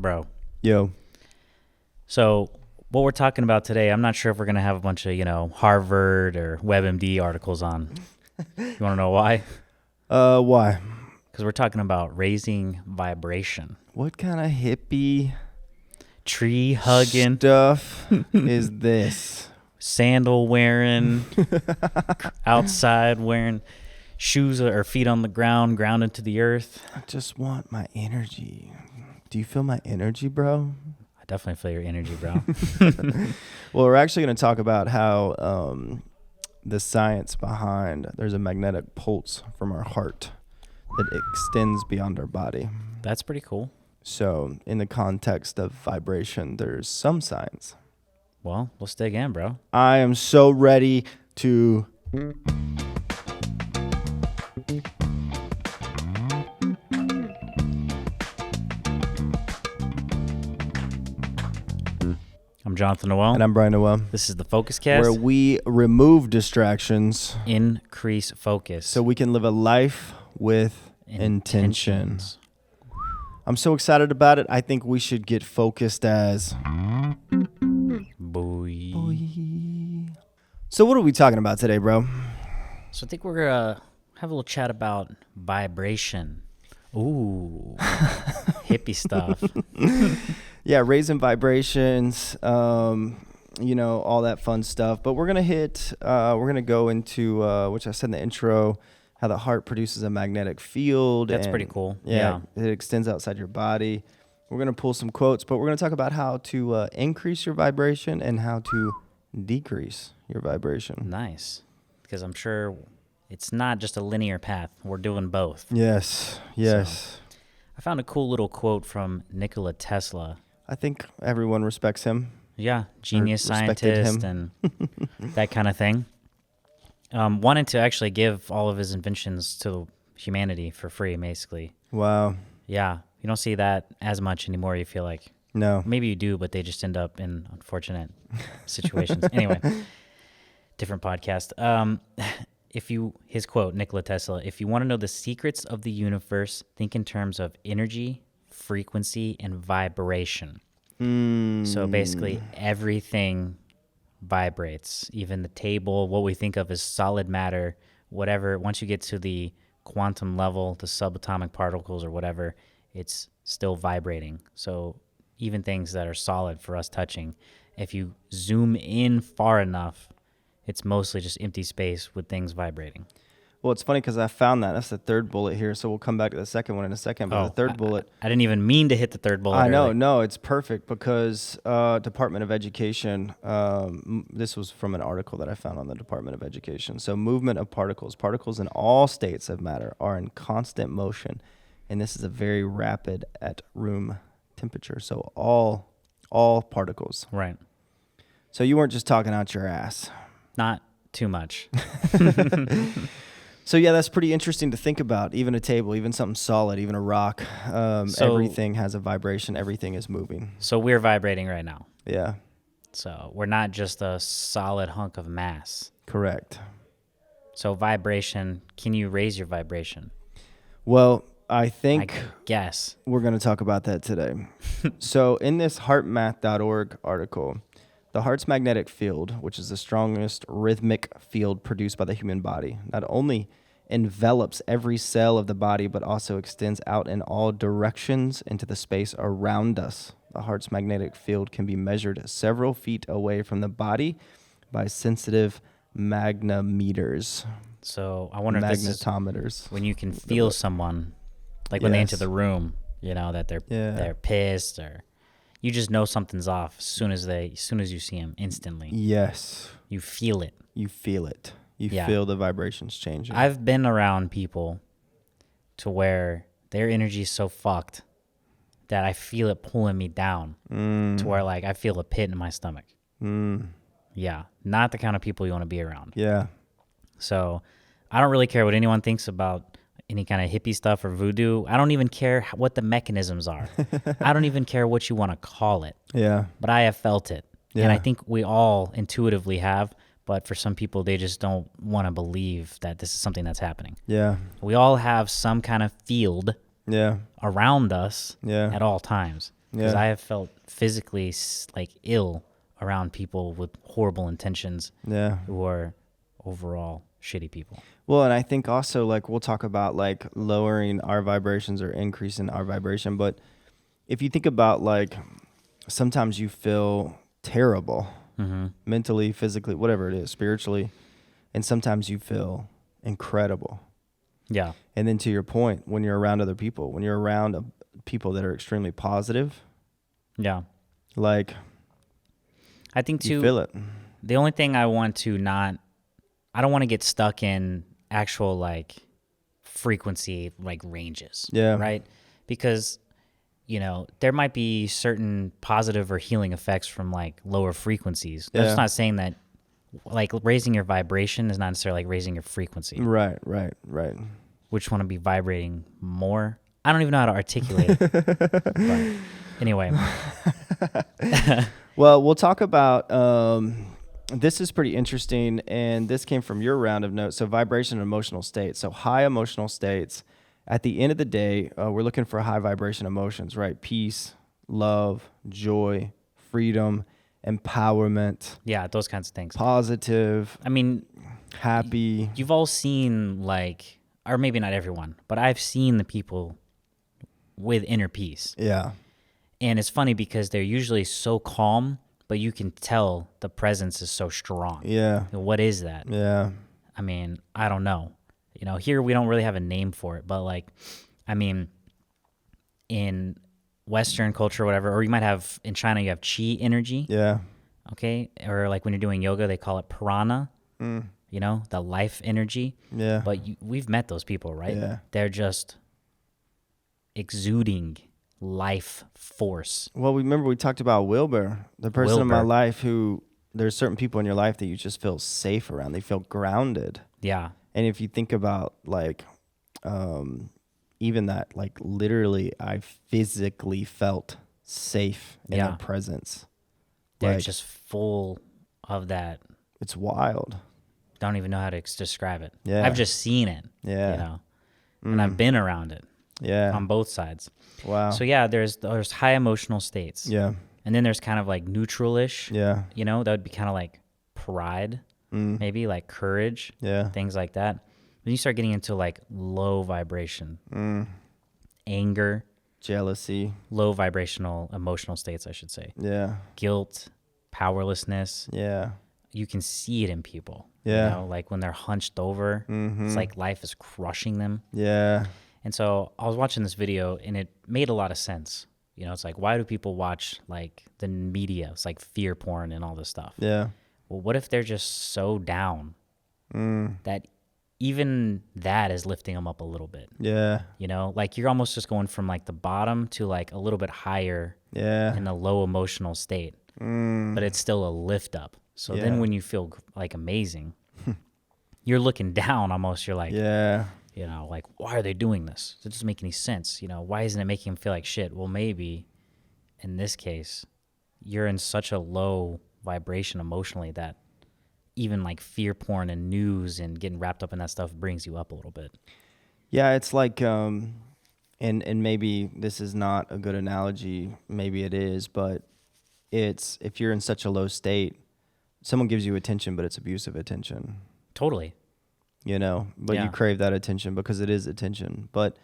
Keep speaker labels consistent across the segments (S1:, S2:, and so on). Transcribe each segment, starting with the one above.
S1: Bro.
S2: Yo.
S1: So what we're talking about today, I'm not sure if we're going to have a bunch of, Harvard or WebMD articles on. You want to know why?
S2: Why?
S1: Because we're talking about raising vibration.
S2: What kind of hippie
S1: Tree hugging,
S2: stuff is this?
S1: sandal wearing, outside wearing, shoes or feet on the ground, grounded to the earth.
S2: I just want my energy. Do you feel my energy, bro?
S1: I definitely feel your energy, bro.
S2: Well, we're actually going to talk about how the science behind there's a magnetic pulse from our heart that extends beyond our body.
S1: That's pretty cool.
S2: So in the context of vibration, there's some science.
S1: Well, let's dig in, bro.
S2: I am so ready to...
S1: I'm Jonathan Noel.
S2: And I'm Brian Noel.
S1: This is the Focus Cast.
S2: Where we remove distractions.
S1: Increase focus.
S2: So we can live a life with intention. I'm so excited about it. I think we should get focused as...
S1: Boy.
S2: So what are we talking about today, bro?
S1: So I think we're going to have a little chat about vibration. Ooh. Hippie stuff.
S2: Yeah, raising vibrations, all that fun stuff. But we're going to go into, which I said in the intro, how the heart produces a magnetic field.
S1: That's pretty cool.
S2: Yeah, it extends outside your body. We're going to pull some quotes, but we're going to talk about how to increase your vibration and how to decrease your vibration.
S1: Nice. Because I'm sure it's not just a linear path. We're doing both.
S2: Yes.
S1: So, I found a cool little quote from Nikola Tesla.
S2: I think everyone respects him.
S1: Yeah, genius scientist and that kind of thing. Wanted to actually give all of his inventions to humanity for free, basically.
S2: Wow.
S1: Yeah, you don't see that as much anymore, you feel like.
S2: No.
S1: Maybe you do, but they just end up in unfortunate situations. Anyway, different podcast. His quote, Nikola Tesla, if you want to know the secrets of the universe, think in terms of energy, frequency, and vibration. So basically everything vibrates, even the table, what we think of as solid matter, whatever. Once you get to the quantum level, the subatomic particles or whatever, it's still vibrating. So even things that are solid for us touching, if you zoom in far enough, it's mostly just empty space with things vibrating.
S2: Well, it's funny because I found that. That's the third bullet here, so we'll come back to the second one in a second. But the third bullet...
S1: I didn't even mean to hit the third bullet.
S2: I know. No, it's perfect because Department of Education, this was from an article that I found on the Department of Education. So movement of particles. Particles in all states of matter are in constant motion, and this is a very rapid at room temperature. So all particles.
S1: Right.
S2: So you weren't just talking out your ass.
S1: Not too much.
S2: So, yeah, that's pretty interesting to think about. Even a table, even something solid, even a rock. Everything has a vibration. Everything is moving.
S1: So we're vibrating right now.
S2: Yeah.
S1: So we're not just a solid hunk of mass.
S2: Correct.
S1: So vibration, can you raise your vibration?
S2: Well, I think
S1: guess
S2: we're going to talk about that today. So in this heartmath.org article, the heart's magnetic field, which is the strongest rhythmic field produced by the human body, not only envelops every cell of the body, but also extends out in all directions into the space around us. The heart's magnetic field can be measured several feet away from the body by sensitive magnetometers.
S1: So I wonder if this is when you can feel someone, like when they enter the room, that they're pissed or... You just know something's off as soon as you see them instantly.
S2: Yes.
S1: You feel it.
S2: You feel the vibrations changing.
S1: I've been around people to where their energy is so fucked that I feel it pulling me down to where I feel a pit in my stomach. Yeah. Not the kind of people you want to be around.
S2: Yeah.
S1: So I don't really care what anyone thinks about any kind of hippie stuff or voodoo. I don't even care what the mechanisms are. I don't even care what you want to call it.
S2: Yeah.
S1: But I have felt it.
S2: Yeah.
S1: And I think we all intuitively have, but for some people, they just don't want to believe that this is something that's happening.
S2: Yeah.
S1: We all have some kind of field around us at all times. Because
S2: Yeah.
S1: I have felt physically like ill around people with horrible intentions
S2: Yeah.
S1: who are overall shitty people.
S2: Well, and I think also like we'll talk about like lowering our vibrations or increasing our vibration, but if you think about like sometimes you feel terrible
S1: Mm-hmm.
S2: mentally, physically, whatever it is, spiritually, and sometimes you feel incredible.
S1: Yeah.
S2: And then to your point, when you're around other people, when you're around people that are extremely positive,
S1: Yeah.
S2: like
S1: I think
S2: you
S1: too,
S2: feel it.
S1: the only thing I want to not, I don't want to get stuck in actual like frequency like ranges.
S2: Yeah.
S1: Right. Because, you know, there might be certain positive or healing effects from like lower frequencies. That's
S2: Yeah.
S1: not saying that like raising your vibration is not necessarily like raising your frequency.
S2: Right.
S1: Which want to be vibrating more. I don't even know how to articulate it. But anyway.
S2: Well, we'll talk about, this is pretty interesting, and this came from your round of notes. So vibration and emotional states. So high emotional states. At the end of the day, we're looking for high vibration emotions, right? Peace, love, joy, freedom, empowerment,
S1: Yeah, those kinds of things.
S2: positive,
S1: I mean,
S2: happy.
S1: you've all seen like, or maybe not everyone, but I've seen the people with inner peace.
S2: Yeah.
S1: And it's funny because they're usually so calm, but you can tell the presence is so strong.
S2: Yeah.
S1: What is that?
S2: Yeah.
S1: I mean, I don't know. You know, here we don't really have a name for it, but like, I mean, in Western culture or whatever, or you might have in China, you have chi energy.
S2: Yeah.
S1: Okay. Or like when you're doing yoga, they call it prana,
S2: Mm.
S1: you know, the life energy.
S2: Yeah.
S1: But we've met those people, right?
S2: Yeah.
S1: They're just exuding life force.
S2: Well, remember we talked about Wilbur, the person in my
S1: Wilbur.
S2: life who there's certain people in your life that you just feel safe around. They feel grounded.
S1: Yeah.
S2: And if you think about like, even that, like literally, I physically felt safe in
S1: Yeah.
S2: their presence.
S1: They're
S2: Like,
S1: just full of that.
S2: it's wild.
S1: Don't even know how to describe it.
S2: Yeah.
S1: I've just seen it,
S2: Yeah.
S1: you know, and I've been around it
S2: Yeah.
S1: on both sides.
S2: Wow.
S1: So yeah, there's high emotional states.
S2: Yeah.
S1: And then there's kind of like neutral-ish,
S2: Yeah.
S1: you know, that would be kind of like pride, maybe like courage,
S2: Yeah.
S1: things like that. Then you start getting into like low vibration, anger,
S2: Jealousy.
S1: low vibrational emotional states, I should say.
S2: Yeah.
S1: Guilt, powerlessness.
S2: Yeah.
S1: You can see it in people.
S2: Yeah.
S1: You know, like when they're hunched over, it's like life is crushing them.
S2: Yeah.
S1: And so I was watching this video and it made a lot of sense. You know, it's like, why do people watch like the media? It's like fear porn and all this stuff.
S2: Yeah.
S1: Well, what if they're just so down that even that is lifting them up a little bit?
S2: Yeah.
S1: You know, like you're almost just going from like the bottom to like a little bit higher
S2: Yeah.
S1: in a low emotional state, but it's still a lift up. So
S2: Yeah.
S1: then when you feel like amazing, you're looking down almost. You're like,
S2: Yeah.
S1: you know, like, why are they doing this? It doesn't make any sense. You know, why isn't it making them feel like shit? Well, maybe in this case, you're in such a low vibration emotionally that even like fear porn and news and getting wrapped up in that stuff brings you up a little bit.
S2: Yeah, it's like, and maybe this is not a good analogy, maybe it is, but it's if you're in such a low state, someone gives you attention, but it's abusive attention,
S1: Totally.
S2: you know, but
S1: Yeah.
S2: you crave that attention because it is attention, but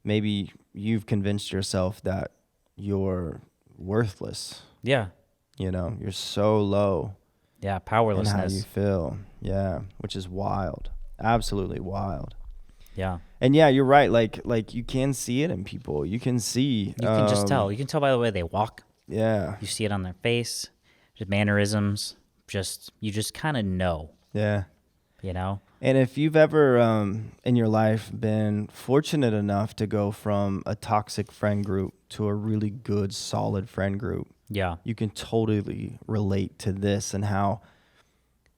S2: maybe you've convinced yourself that you're worthless,
S1: Yeah.
S2: you know, you're so low
S1: Yeah.
S2: in how
S1: Powerlessness.
S2: you feel. Yeah, which is wild, absolutely wild.
S1: Yeah.
S2: And yeah, you're right. Like you can see it in people. You can see.
S1: You can just tell. You can tell by the way they walk.
S2: Yeah.
S1: You see it on their face, just mannerisms. You just kind of know,
S2: Yeah.
S1: you know?
S2: And if you've ever in your life been fortunate enough to go from a toxic friend group to a really good, solid friend group,
S1: Yeah.
S2: you can totally relate to this and how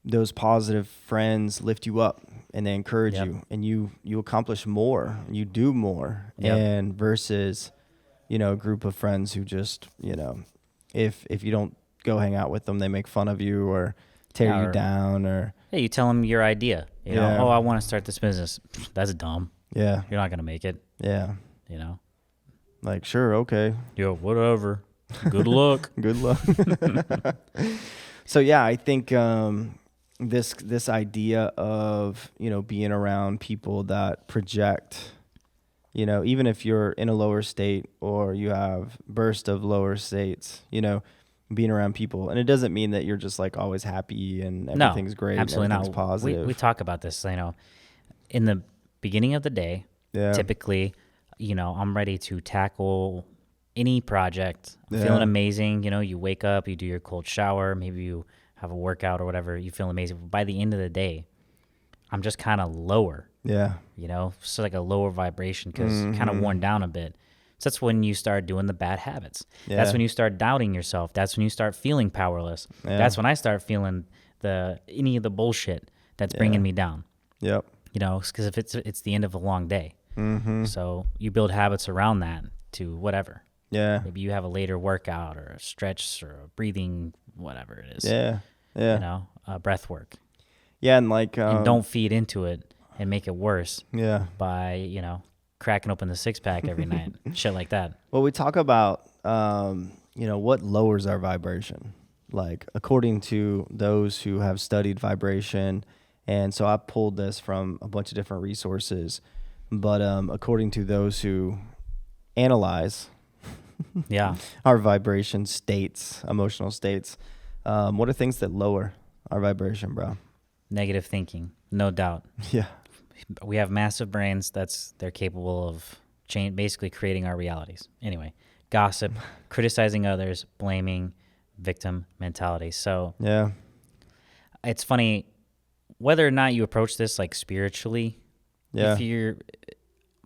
S2: those positive friends lift you up and they encourage
S1: Yep.
S2: you and you accomplish more, you do more.
S1: Yep.
S2: And versus, you know, a group of friends who just, you know, if you don't go hang out with them, they make fun of you or tear
S1: Yeah,
S2: you
S1: or-
S2: down or
S1: Hey, you tell them your idea. You know,
S2: Yeah.
S1: oh, I want to start this business. That's dumb.
S2: yeah,
S1: You're not going to make it,
S2: yeah.
S1: you know?
S2: Like, sure, okay.
S1: Yo, whatever. Good luck.
S2: Good luck. So yeah, I think this idea of, being around people that project, even if you're in a lower state or you have burst of lower states, being around people, and it doesn't mean that you're just like always happy and
S1: No,
S2: everything's great
S1: absolutely
S2: and everything's
S1: not.
S2: positive.
S1: We talk about this, in the beginning of the day,
S2: Yeah.
S1: typically, I'm ready to tackle any project. I'm
S2: Yeah.
S1: feeling amazing. You wake up, you do your cold shower, maybe you have a workout or whatever, you feel amazing. But by the end of the day, I'm just kind of lower,
S2: Yeah.
S1: so like a lower vibration because kind of worn down a bit. So that's when you start doing the bad habits.
S2: Yeah.
S1: That's when you start doubting yourself. That's when you start feeling powerless.
S2: Yeah.
S1: That's when I start feeling any of the bullshit that's bringing me down.
S2: Yep.
S1: Because if it's the end of a long day.
S2: Mm-hmm.
S1: So you build habits around that to whatever.
S2: Yeah.
S1: Maybe you have a later workout or a stretch or a breathing, whatever it is.
S2: Yeah. Yeah.
S1: Breath work.
S2: Yeah. And like,
S1: And don't feed into it and make it worse
S2: yeah.
S1: by, cracking open the six pack every night. Shit like that.
S2: Well, we talk about, what lowers our vibration, like according to those who have studied vibration. And so I pulled this from a bunch of different resources, but according to those who analyze
S1: Yeah.
S2: our vibration states, emotional states, what are things that lower our vibration, bro?
S1: Negative thinking, no doubt.
S2: Yeah.
S1: We have massive brains. They're capable of basically creating our realities. Anyway, gossip, criticizing others, blaming, victim mentality. So
S2: Yeah.
S1: it's funny whether or not you approach this like spiritually.
S2: Yeah.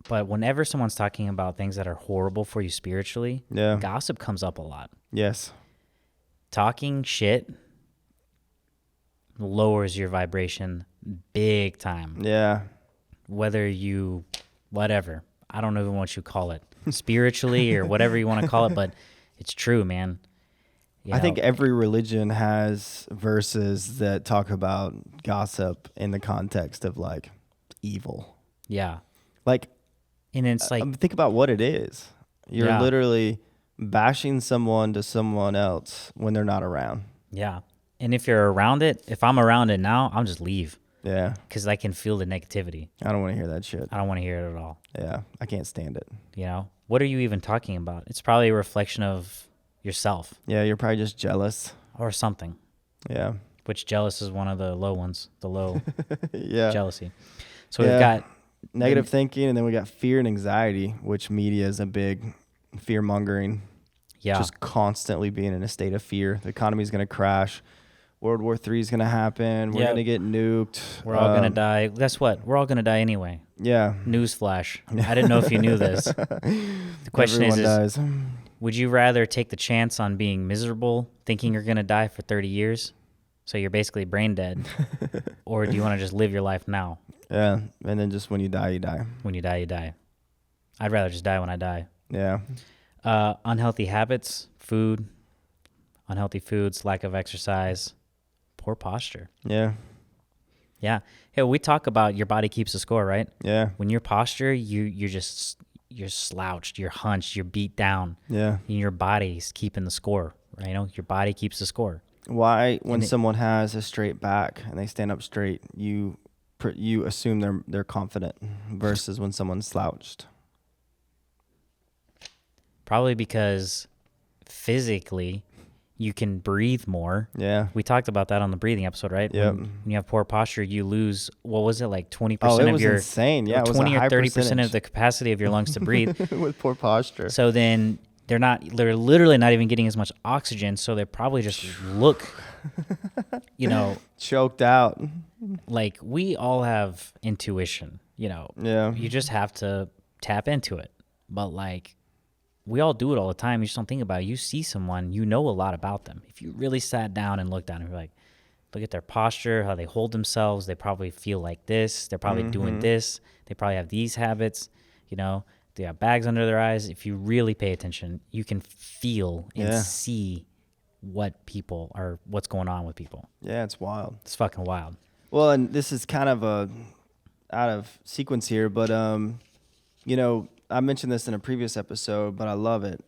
S1: But whenever someone's talking about things that are horrible for you spiritually,
S2: Yeah.
S1: gossip comes up a lot.
S2: Yes.
S1: Talking shit lowers your vibration big time.
S2: Yeah.
S1: Whatever. I don't know what you call it, spiritually or whatever you want to call it, but it's true, man.
S2: I think every religion has verses that talk about gossip in the context of like evil.
S1: Yeah.
S2: Like,
S1: And it's like,
S2: think about what it is. You're
S1: Yeah.
S2: literally bashing someone to someone else when they're not around.
S1: yeah. And if I'm around it now, I'll just leave
S2: Yeah.
S1: because I can feel the negativity.
S2: I don't want to hear that shit.
S1: I don't want to hear it at all.
S2: Yeah. I can't stand it.
S1: What are you even talking about? It's probably a reflection of yourself
S2: Yeah. You're probably just jealous.
S1: or something,
S2: Yeah.
S1: which jealous is one of the low ones, the low
S2: Yeah.
S1: jealousy. So
S2: Yeah.
S1: we've got
S2: Negative thinking, and then we got fear and anxiety, which media is a big fear mongering.
S1: Yeah.
S2: Just constantly being in a state of fear. The economy is going to crash. World War III is going to happen. We're
S1: Yeah.
S2: going to get nuked.
S1: We're all going to die. Guess what? We're all going to die anyway.
S2: Yeah.
S1: Newsflash. I didn't know if you knew this. The question
S2: Everyone
S1: is,
S2: dies.
S1: would you rather take the chance on being miserable, thinking you're going to die for 30 years, so you're basically brain dead, or do you want to just live your life now?
S2: Yeah. And then just when you die, you die.
S1: When you die, you die. I'd rather just die when I die.
S2: Yeah.
S1: Unhealthy habits, unhealthy foods, lack of exercise, poor posture.
S2: Yeah.
S1: Yeah. Hey, we talk about your body keeps the score, right?
S2: Yeah.
S1: When your posture, you're slouched, you're hunched, you're beat down.
S2: Yeah.
S1: And your body's keeping the score, right? Your body keeps the score.
S2: Why, when someone has a straight back and they stand up straight, you assume they're confident versus when someone's slouched?
S1: Probably because physically you can breathe more.
S2: Yeah.
S1: We talked about that on the breathing episode, right?
S2: Yep.
S1: When you have poor posture, you lose, what was it, like 20%
S2: Oh, it
S1: of
S2: was
S1: your
S2: insane. Yeah, it was
S1: 20
S2: a high
S1: or 30%
S2: percentage.
S1: of the capacity of your lungs to breathe.
S2: With poor posture.
S1: So then they're literally not even getting as much oxygen, so they probably just look
S2: choked out.
S1: like we all have intuition,
S2: Yeah.
S1: You just have to tap into it. But like we all do it all the time. You just don't think about it. You see someone, you know a lot about them. If you really sat down and looked at them, you're like, look at their posture, how they hold themselves. They probably feel like this. They're probably doing this. They probably have these habits. They have bags under their eyes. If you really pay attention, you can feel and see what's going on with people.
S2: Yeah, it's wild.
S1: It's fucking wild.
S2: Well, and this is kind of out of sequence here, but I mentioned this in a previous episode, but I love it.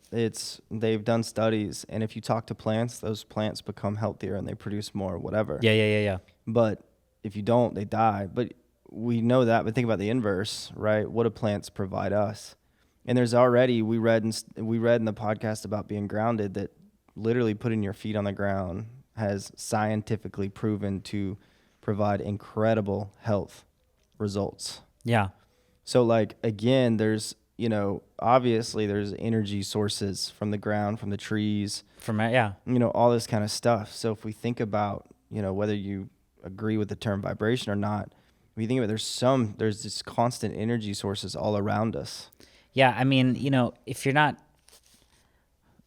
S2: They've done studies, and if you talk to plants, those plants become healthier and they produce more, whatever.
S1: Yeah.
S2: But if you don't, they die. But we know that. But think about the inverse, right? What do plants provide us? And there's already we read in the podcast about being grounded that literally putting your feet on the ground has scientifically proven to provide incredible health results.
S1: Yeah.
S2: So like, again, there's, obviously there's energy sources from the ground, from the trees, all this kind of stuff. So if we think about, whether you agree with the term vibration or not, if you think about it, there's this constant energy sources all around us.
S1: Yeah. I mean, if you're not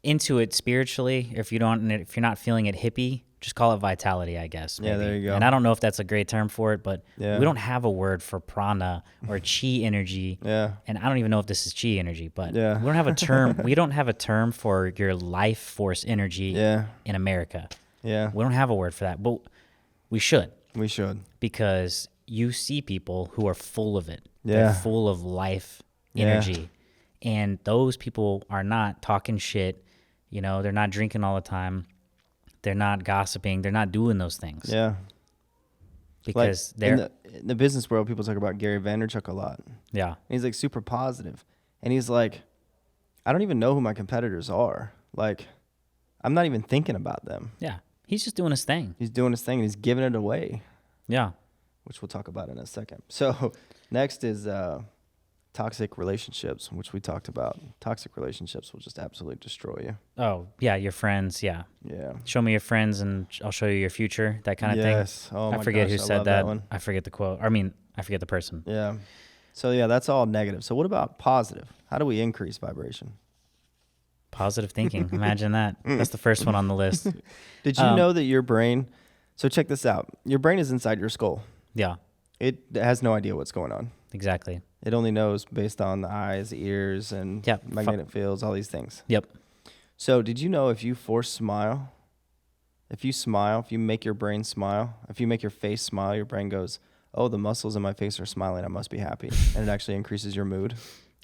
S1: into it spiritually, if you're not feeling it hippie, just call it vitality, I guess. Maybe.
S2: Yeah, there you go.
S1: And I don't know if that's a great term for it, but
S2: Yeah.
S1: we don't have a word for prana or chi energy.
S2: Yeah.
S1: And I don't even know if this is chi energy, but
S2: Yeah.
S1: we don't have a term. We don't have a term for your life force energy in America.
S2: Yeah.
S1: We don't have a word for that, but we should.
S2: We should.
S1: Because you see people who are full of it.
S2: Yeah.
S1: They're full of life energy. And those people are not talking shit. They're not drinking all the time. They're not gossiping. They're not doing those things.
S2: Yeah.
S1: Because
S2: in the business world, people talk about Gary Vaynerchuk a lot.
S1: Yeah.
S2: And he's like super positive. And he's like, I don't even know who my competitors are. Like, I'm not even thinking about them.
S1: Yeah. He's just doing his thing.
S2: He's doing his thing and he's giving it away.
S1: Yeah.
S2: Which we'll talk about in a second. So next is toxic relationships, which we talked about. Toxic relationships will just absolutely destroy you.
S1: Oh, yeah. Your friends. Yeah.
S2: Yeah.
S1: Show me your friends and I'll show you your future. That kind of thing.
S2: Yes. Oh, my
S1: I forget
S2: gosh,
S1: who
S2: I
S1: said
S2: love
S1: that.
S2: one.
S1: I forget the quote. I forget the person.
S2: Yeah. So yeah, that's all negative. So what about positive? How do we increase vibration?
S1: Positive thinking. Imagine that. That's the first one on the list.
S2: Did you know that your brain, so check this out. Your brain is inside your skull.
S1: Yeah.
S2: It has no idea what's going on.
S1: Exactly.
S2: It only knows based on the eyes, ears, and magnetic fields, all these things.
S1: Yep.
S2: So did you know if you if you make your brain smile, if you make your face smile, your brain goes, oh, the muscles in my face are smiling, I must be happy. And it actually increases your mood.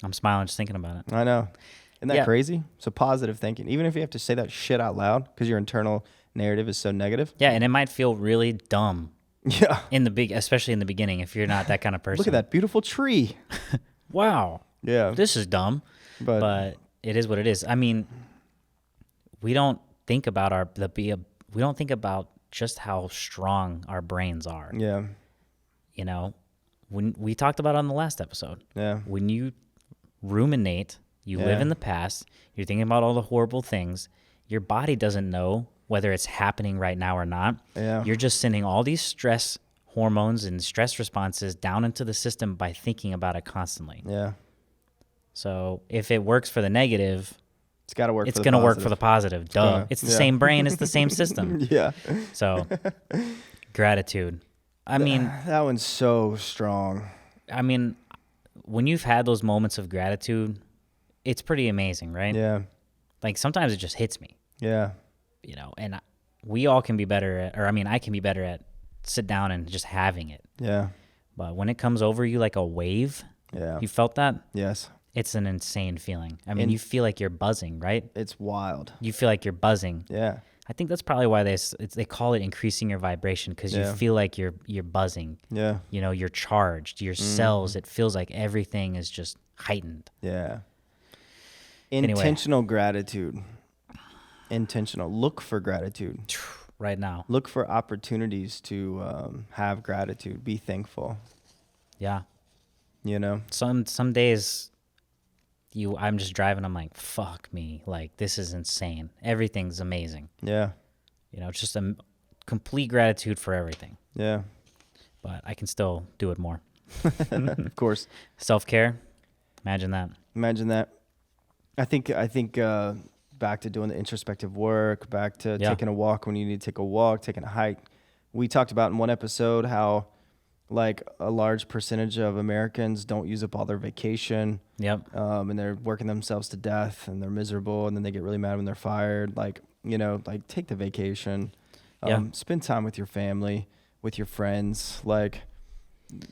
S1: I'm smiling just thinking about it.
S2: I know. Isn't that crazy? So positive thinking, even if you have to say that shit out loud because your internal narrative is so negative.
S1: Yeah, and it might feel really dumb.
S2: Yeah.
S1: Especially in the beginning, if you're not that kind of person.
S2: Look at that beautiful tree.
S1: Wow.
S2: Yeah.
S1: This is dumb. But it is what it is. I mean, we don't think about we don't think about just how strong our brains are.
S2: Yeah.
S1: When we talked about it on the last episode.
S2: Yeah.
S1: When you ruminate, you live in the past, you're thinking about all the horrible things, your body doesn't know whether it's happening right now or not.
S2: Yeah.
S1: You're just sending all these stress hormones and stress responses down into the system by thinking about it constantly.
S2: Yeah.
S1: So if it works for the negative,
S2: it's got to work.
S1: It's going to work for the positive. Duh. It's the same brain. It's the same system.
S2: Yeah.
S1: So gratitude. I mean,
S2: that one's so strong.
S1: I mean, when you've had those moments of gratitude, it's pretty amazing, right?
S2: Yeah.
S1: Like sometimes it just hits me.
S2: Yeah.
S1: And we all can be better at, I can be better at sit down and just having it.
S2: Yeah.
S1: But when it comes over you like a wave, you felt that?
S2: Yes.
S1: It's an insane feeling. I mean, you feel like you're buzzing, right?
S2: It's wild.
S1: You feel like you're buzzing.
S2: Yeah.
S1: I think that's probably why they call it increasing your vibration, because you feel like you're buzzing.
S2: Yeah.
S1: You're charged. Your cells, it feels like everything is just heightened.
S2: Yeah. Intentional gratitude. Intentional. Look for gratitude.
S1: Right now.
S2: Look for opportunities to have gratitude. Be thankful.
S1: Yeah.
S2: Some
S1: days I'm just driving, I'm like, fuck me. Like, this is insane. Everything's amazing.
S2: Yeah.
S1: It's just a complete gratitude for everything.
S2: Yeah.
S1: But I can still do it more.
S2: Of course.
S1: Self-care. Imagine that.
S2: I think back to doing the introspective work, back to taking a walk when you need to take a walk, taking a hike. We talked about in one episode how like a large percentage of Americans don't use up all their vacation.
S1: Yep.
S2: And they're working themselves to death and they're miserable and then they get really mad when they're fired. Like, take the vacation. Spend time with your family, with your friends. Like,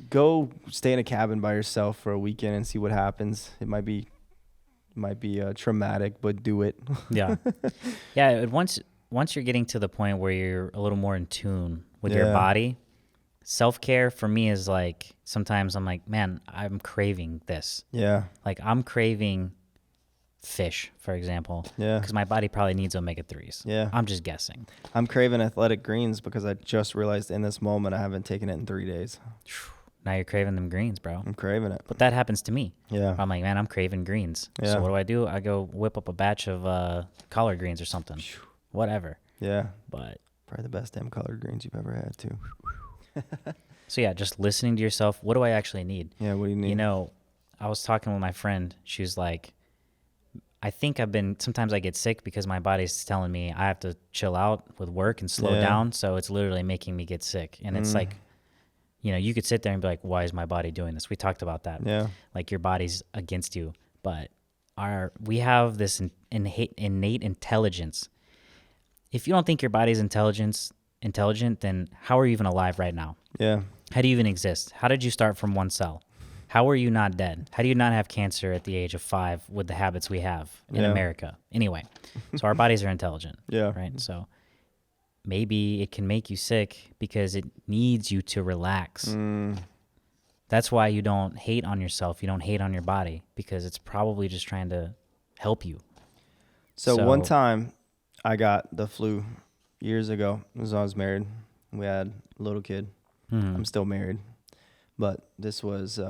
S2: go stay in a cabin by yourself for a weekend and see what happens. It might be traumatic, but do it.
S1: Yeah. Yeah. Once you're getting to the point where you're a little more in tune with your body, self-care for me is like, sometimes I'm like, man, I'm craving this.
S2: Yeah.
S1: Like I'm craving fish, for example.
S2: Yeah.
S1: Because my body probably needs omega-3s.
S2: Yeah.
S1: I'm just guessing.
S2: I'm craving athletic greens because I just realized in this moment I haven't taken it in 3 days.
S1: Now you're craving them greens, bro.
S2: I'm craving it.
S1: But that happens to me.
S2: Yeah.
S1: I'm like, man, I'm craving greens.
S2: Yeah.
S1: So what do? I go whip up a batch of collard greens or something. Whatever.
S2: Yeah.
S1: But
S2: probably the best damn collard greens you've ever had, too.
S1: so yeah, just listening to yourself. What do I actually need?
S2: Yeah, what do you need?
S1: You know, I was talking with my friend. She was like, I think sometimes I get sick because my body's telling me I have to chill out with work and slow down. So it's literally making me get sick. And it's like, you know, you could sit there and be like, why is my body doing this? We talked about that.
S2: Yeah. Like
S1: your body's against you. But we have this innate intelligence. If you don't think your body's intelligent, then how are you even alive right now?
S2: Yeah.
S1: How do you even exist? How did you start from one cell? How are you not dead? How do you not have cancer at the age of 5 with the habits we have in America? Anyway, so our bodies are intelligent.
S2: Yeah.
S1: Right? So maybe it can make you sick because it needs you to relax. That's why you don't hate on yourself. You don't hate on your body because it's probably just trying to help you.
S2: So one time I got the flu years ago. It was when I was married. We had a little kid. I'm still married. But this was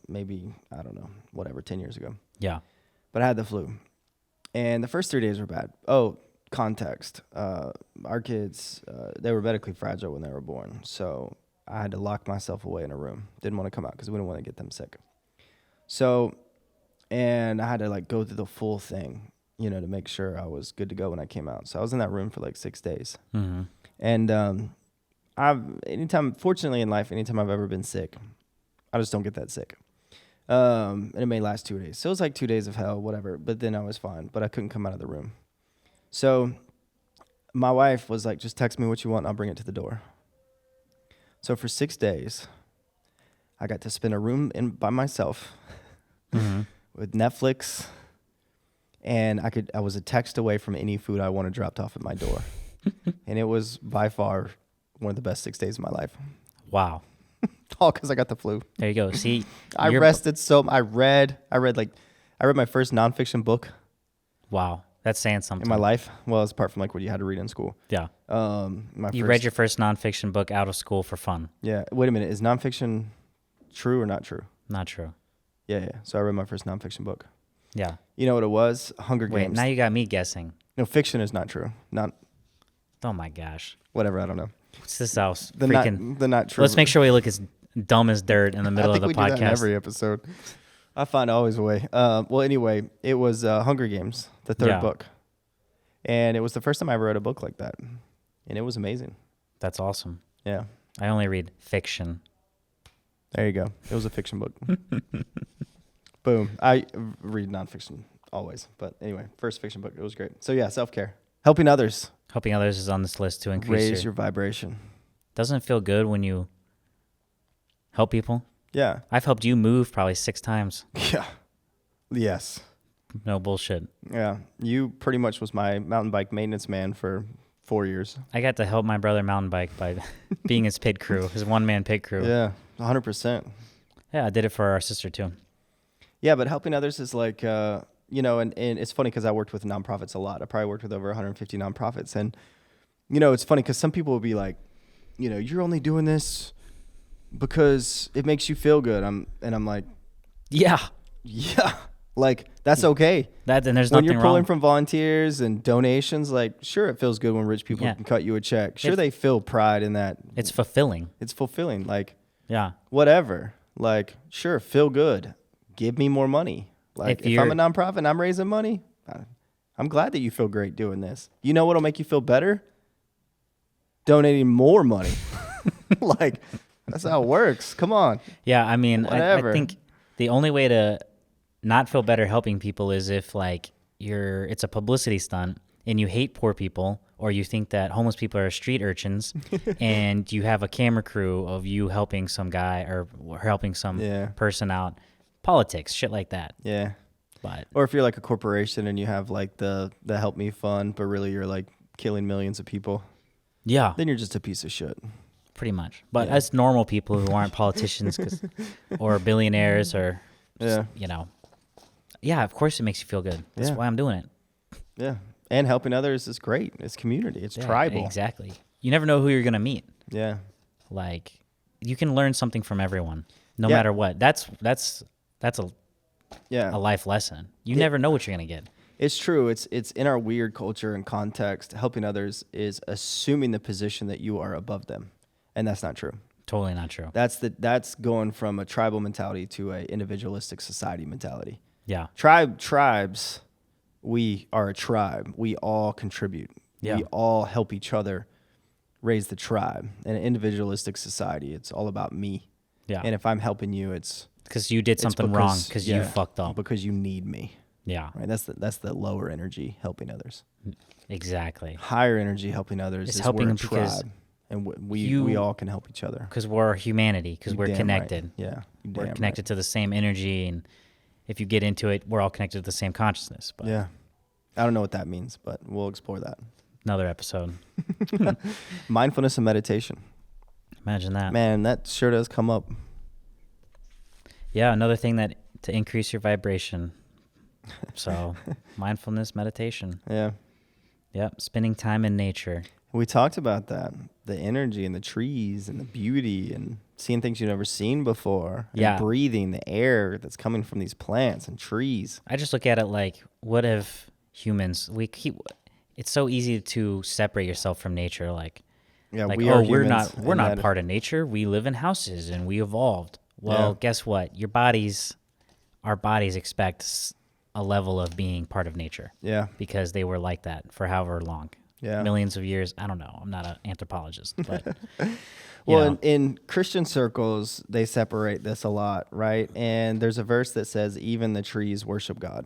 S2: maybe, I don't know, 10 years ago.
S1: Yeah.
S2: But I had the flu. And the first 3 days were bad. Oh, context. Our kids, they were medically fragile when they were born. So I had to lock myself away in a room. Didn't want to come out because we didn't want to get them sick. So, and I had to like go through the full thing, you know, to make sure I was good to go when I came out. So I was in that room for like 6 days. And fortunately in life, anytime I've ever been sick, I just don't get that sick. And it may last 2 days. So it was like 2 days of hell, whatever. But then I was fine. But I couldn't come out of the room. So my wife was like, just text me what you want and I'll bring it to the door. So for 6 days, I got to spend a room by myself with Netflix. And I was a text away from any food I wanted dropped off at my door. And it was by far one of the best 6 days of my life.
S1: Wow.
S2: All because I got the flu.
S1: There you go. See,
S2: I rested I read my first nonfiction book.
S1: Wow. That's saying something.
S2: In my life. Well, it's apart from like what you had to read in school.
S1: Yeah. You read your first nonfiction book out of school for fun.
S2: Yeah. Wait a minute. Is nonfiction true or not true?
S1: Not true.
S2: Yeah. So I read my first nonfiction book.
S1: Yeah.
S2: You know what it was? Hunger Games.
S1: Wait, now you got me guessing.
S2: No, fiction is not true.
S1: Oh my gosh.
S2: Whatever. I don't know.
S1: What's this house?
S2: The not true.
S1: Let's make sure we look as dumb as dirt in the middle of the
S2: we
S1: podcast.
S2: Do that in every episode. I find always a way. Well, anyway, it was Hunger Games, the third book. And it was the first time I ever read a book like that. And it was amazing.
S1: That's awesome.
S2: Yeah.
S1: I only read fiction.
S2: There you go. It was a fiction book. Boom. I read nonfiction always. But anyway, first fiction book. It was great. So yeah, self-care. Helping others.
S1: Helping others is on this list to increase
S2: raise your vibration.
S1: Doesn't it feel good when you help people?
S2: Yeah.
S1: I've helped you move probably 6 times.
S2: Yeah. Yes.
S1: No bullshit.
S2: Yeah. You pretty much was my mountain bike maintenance man for 4 years.
S1: I got to help my brother mountain bike by being his pit crew, his one-man pit crew.
S2: Yeah, 100%.
S1: Yeah, I did it for our sister too.
S2: Yeah, but helping others is like, you know, and it's funny because I worked with nonprofits a lot. I probably worked with over 150 nonprofits. And, you know, it's funny because some people will be like, you know, you're only doing this because it makes you feel good. I'm like,
S1: yeah,
S2: like that's okay.
S1: And there's
S2: when
S1: nothing
S2: you're pulling
S1: wrong.
S2: from volunteers and donations, like sure it feels good when rich people can cut you a check. Sure, they feel pride in that.
S1: It's fulfilling.
S2: It's fulfilling. Like
S1: yeah,
S2: whatever. Like sure, feel good. Give me more money. Like if I'm a nonprofit and I'm raising money, I'm glad that you feel great doing this. You know what'll make you feel better? Donating more money. Like that's how it works. Come on.
S1: Yeah, I mean, I think the only way to not feel better helping people is if like it's a publicity stunt and you hate poor people or you think that homeless people are street urchins, and you have a camera crew of you helping some guy or helping some person out. Politics, shit like that.
S2: Yeah.
S1: But
S2: or if you're like a corporation and you have like the help me fund, but really you're like killing millions of people.
S1: Yeah.
S2: Then you're just a piece of shit.
S1: Pretty much. But as normal people who aren't politicians or billionaires or, just, you know, of course it makes you feel good. That's why I'm doing it.
S2: Yeah. And helping others is great. It's community. It's tribal.
S1: Exactly. You never know who you're going to meet.
S2: Yeah.
S1: Like, you can learn something from everyone, no matter what. That's a life lesson. You never know what you're going to get.
S2: It's true. It's in our weird culture and context, helping others is assuming the position that you are above them. And that's not true.
S1: Totally not true.
S2: That's going from a tribal mentality to a individualistic society mentality.
S1: Yeah.
S2: Tribes, we are a tribe. We all contribute.
S1: Yeah.
S2: We all help each other raise the tribe. In an individualistic society, it's all about me.
S1: Yeah.
S2: And if I'm helping you, it's
S1: because you did something wrong, because you fucked up.
S2: Because you need me.
S1: Yeah.
S2: Right. That's the lower energy helping others.
S1: Exactly.
S2: Higher energy helping others is
S1: helping
S2: we're a
S1: because
S2: tribe. And we all can help each other.
S1: Because we're humanity, because we're connected.
S2: Right. Yeah.
S1: We're connected to the same energy, and if you get into it, we're all connected to the same consciousness. But
S2: yeah. I don't know what that means, but we'll explore that.
S1: Another episode.
S2: Mindfulness and meditation.
S1: Imagine that.
S2: Man, that sure does come up.
S1: Yeah, another thing that to increase your vibration. So, mindfulness, meditation.
S2: Yeah.
S1: Yep, spending time in nature.
S2: We talked about that. The energy and the trees and the beauty and seeing things you've never seen before.
S1: Yeah.
S2: And breathing the air that's coming from these plants and trees.
S1: I just look at it like, what if humans, it's so easy to separate yourself from nature. Like, we're not part of nature. We live in houses and we evolved. Well, guess what? Our bodies expect a level of being part of nature.
S2: Yeah.
S1: Because they were like that for however long.
S2: Yeah.
S1: Millions of years. I don't know. I'm not an anthropologist, but
S2: well, in Christian circles, they separate this a lot, right? And there's a verse that says, even the trees worship God.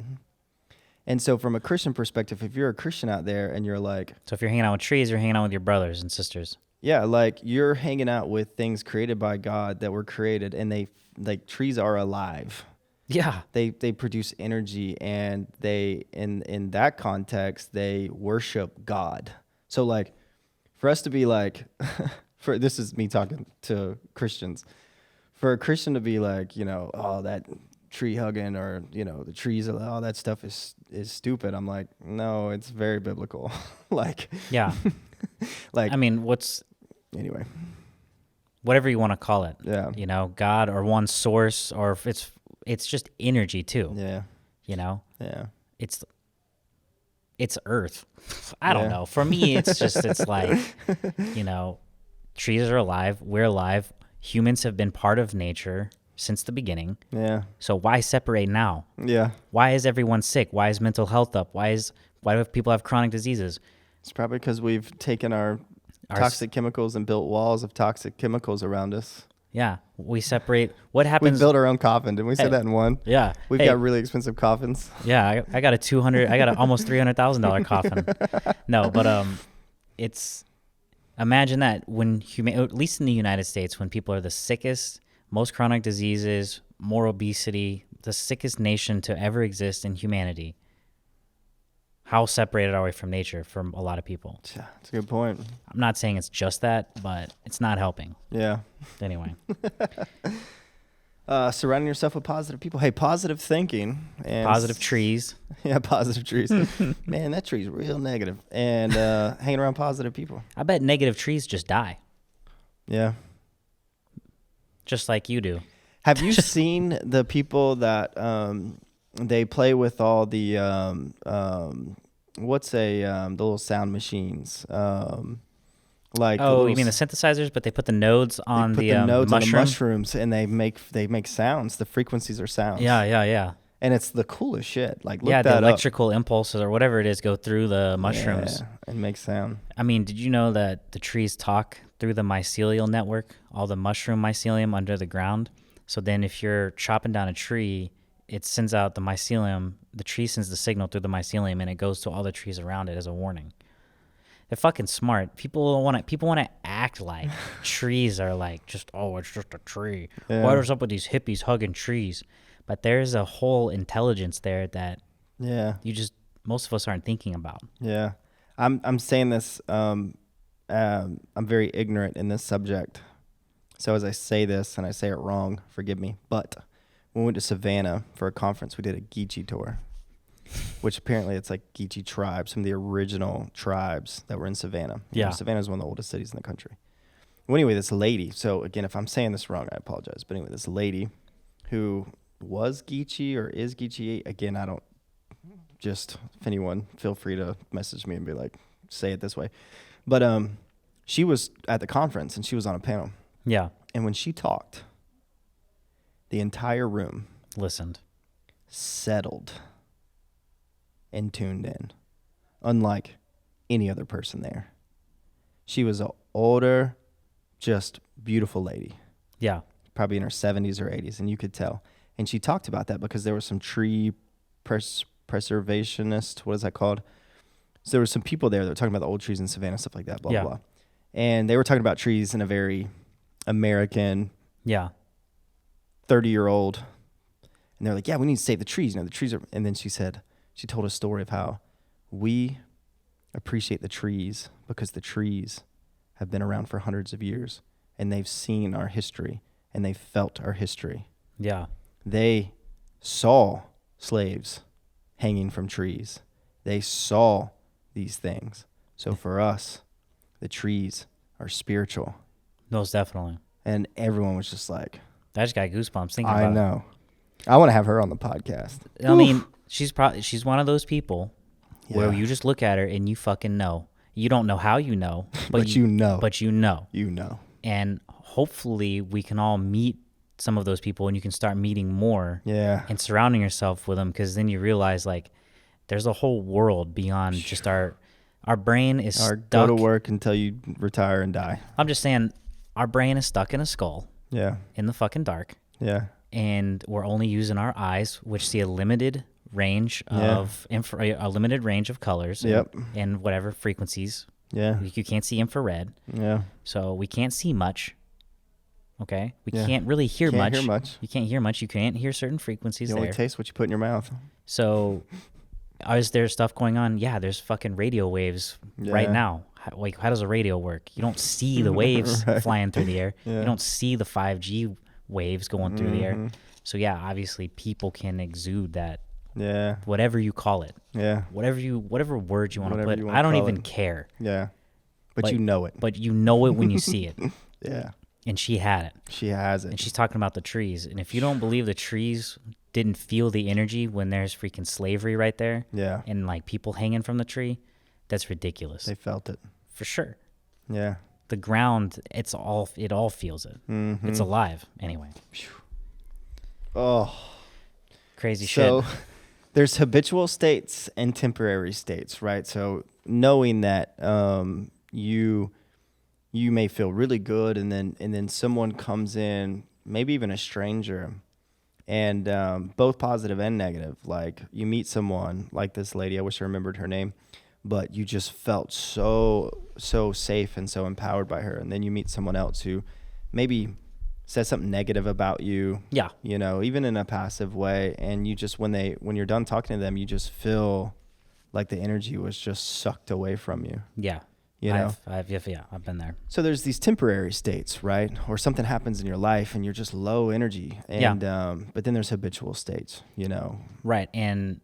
S2: And so from a Christian perspective, if you're a Christian out there and you're like...
S1: So if you're hanging out with trees, you're hanging out with your brothers and sisters.
S2: Yeah, like you're hanging out with things created by God that were created, and they, like, trees are alive.
S1: Yeah.
S2: They produce energy, and they, in that context, they worship God. So, like, for us to be like, this is me talking to Christians, for a Christian to be like, you know, oh, that tree hugging, or, you know, the trees, all that stuff is stupid. I'm like, no, it's very biblical. Like,
S1: yeah.
S2: Like,
S1: I mean,
S2: anyway,
S1: whatever you want to call it.
S2: Yeah.
S1: You know, God or one source, or if it's just energy too.
S2: Yeah.
S1: You know?
S2: Yeah.
S1: It's earth. I don't know. For me, it's like, you know, trees are alive. We're alive. Humans have been part of nature since the beginning.
S2: Yeah.
S1: So why separate now?
S2: Yeah.
S1: Why is everyone sick? Why is mental health up? Why do people have chronic diseases?
S2: It's probably because we've taken our toxic chemicals and built walls of toxic chemicals around us.
S1: Yeah, we separate. What happens?
S2: We built our own coffin. Didn't we say that in one?
S1: Yeah,
S2: we've got really expensive coffins.
S1: Yeah, I got a almost $300,000 coffin. No, but imagine that when at least in the United States, when people are the sickest, most chronic diseases, more obesity, the sickest nation to ever exist in humanity. How separated are we from nature from a lot of people?
S2: Yeah, that's a good point.
S1: I'm not saying it's just that, but it's not helping.
S2: Yeah.
S1: Anyway.
S2: Surrounding yourself with positive people. Hey, positive thinking. And
S1: positive trees.
S2: Yeah, positive trees. Man, that tree's real negative. And hanging around positive people.
S1: I bet negative trees just die.
S2: Yeah.
S1: Just like you do.
S2: Have you seen the people that... they play with all the the little sound machines, like
S1: you mean the synthesizers? But they put the nodes on the
S2: mushrooms, and they make sounds. The frequencies are sounds.
S1: Yeah.
S2: And it's the coolest shit. Like, look
S1: that
S2: the
S1: electrical impulses or whatever it is go through the mushrooms.
S2: Yeah, and make sound.
S1: I mean, did you know that the trees talk through the mycelial network, all the mushroom mycelium under the ground? So then, if you're chopping down a tree, it sends out the mycelium, the tree sends the signal through the mycelium, and it goes to all the trees around it as a warning. They're fucking smart. People want to act like trees are like just, oh, it's just a tree.
S2: Yeah.
S1: What's up with these hippies hugging trees? But there's a whole intelligence there that most of us aren't thinking about.
S2: Yeah. I'm saying this, I'm very ignorant in this subject. So as I say this and I say it wrong, forgive me. But when we went to Savannah for a conference, we did a Geechee tour, which apparently it's like Geechee tribes, some of the original tribes that were in Savannah.
S1: Yeah.
S2: Savannah is one of the oldest cities in the country. Well, anyway, this lady, so again, if I'm saying this wrong, I apologize. But anyway, this lady who was Geechee or is Geechee, again, I don't, just if anyone, feel free to message me and be like, say it this way. But she was at the conference and she was on a panel.
S1: Yeah.
S2: And when she talked, the entire room
S1: Listened.
S2: settled and tuned in, unlike any other person there. She was an older, just beautiful lady.
S1: Yeah.
S2: Probably in her 70s or 80s, and you could tell. And she talked about that because there were some tree preservationists. What is that called? So there were some people there that were talking about the old trees in Savannah, stuff like that, blah,
S1: Yeah.
S2: blah, blah. And they were talking about trees in a very American,
S1: Yeah.
S2: 30-year-old. And they're like, yeah, we need to save the trees. You know, the trees are... And then she told a story of how we appreciate the trees because the trees have been around for hundreds of years and they've seen our history and they've felt our history.
S1: Yeah.
S2: They saw slaves hanging from trees. They saw these things. So for us, the trees are spiritual.
S1: Most definitely.
S2: And everyone was just like,
S1: I just got goosebumps thinking about
S2: I know. I want to have her on the podcast.
S1: I mean, she's one of those people where
S2: Yeah.
S1: you just look at her and you fucking know. You don't know how you know,
S2: But you know.
S1: But you know.
S2: You know.
S1: And hopefully we can all meet some of those people and you can start meeting more
S2: Yeah.
S1: and surrounding yourself with them, because then you realize like there's a whole world beyond just our brain is
S2: Or
S1: stuck.
S2: go to work until you retire and die.
S1: I'm just saying our brain is stuck in a skull
S2: Yeah.
S1: in the fucking dark,
S2: Yeah.
S1: and we're only using our eyes, which see a limited range of a limited range of colors.
S2: Yep.
S1: and whatever frequencies.
S2: Yeah.
S1: You can't see infrared,
S2: Yeah.
S1: so we can't see much. Okay, we
S2: Yeah.
S1: can't really hear
S2: Can't
S1: much.
S2: hear much.
S1: You can't hear much. You can't hear certain frequencies
S2: You only
S1: there.
S2: taste what you put in your mouth.
S1: So, is there stuff going on? Yeah, there's fucking radio waves right
S2: Yeah.
S1: now. How does a radio work? You don't see the waves
S2: Right.
S1: flying through the air.
S2: Yeah.
S1: You don't see the 5G waves going through the air.
S2: Mhm.
S1: So yeah, obviously people can exude that,
S2: Yeah.
S1: whatever you call it,
S2: Yeah.
S1: whatever word you want to
S2: Whatever
S1: put.
S2: you wanna
S1: I don't
S2: call
S1: even
S2: it.
S1: care.
S2: Yeah. But you know it.
S1: But you know it when you see it.
S2: Yeah.
S1: And she had it.
S2: She has it.
S1: And she's talking about the trees. And if you don't believe the trees didn't feel the energy when there's freaking slavery right there,
S2: Yeah.
S1: and like people hanging from the tree, that's ridiculous.
S2: They felt it.
S1: For sure.
S2: Yeah.
S1: The ground, it all feels it.
S2: Mm-hmm.
S1: It's alive. Anyway,
S2: Oh.
S1: crazy
S2: So
S1: shit.
S2: there's habitual states and temporary states, right? So knowing that you may feel really good and then someone comes in, maybe even a stranger, and both positive and negative. Like you meet someone like this lady, I wish I remembered her name, but you just felt so safe and so empowered by her. And then you meet someone else who maybe says something negative about you.
S1: Yeah.
S2: You know, even in a passive way, and you just when you're done talking to them, you just feel like the energy was just sucked away from you.
S1: Yeah.
S2: You know?
S1: I've been there.
S2: So there's these temporary states, right? Or something happens in your life and you're just low energy. And but then there's habitual states, you know.
S1: Right. And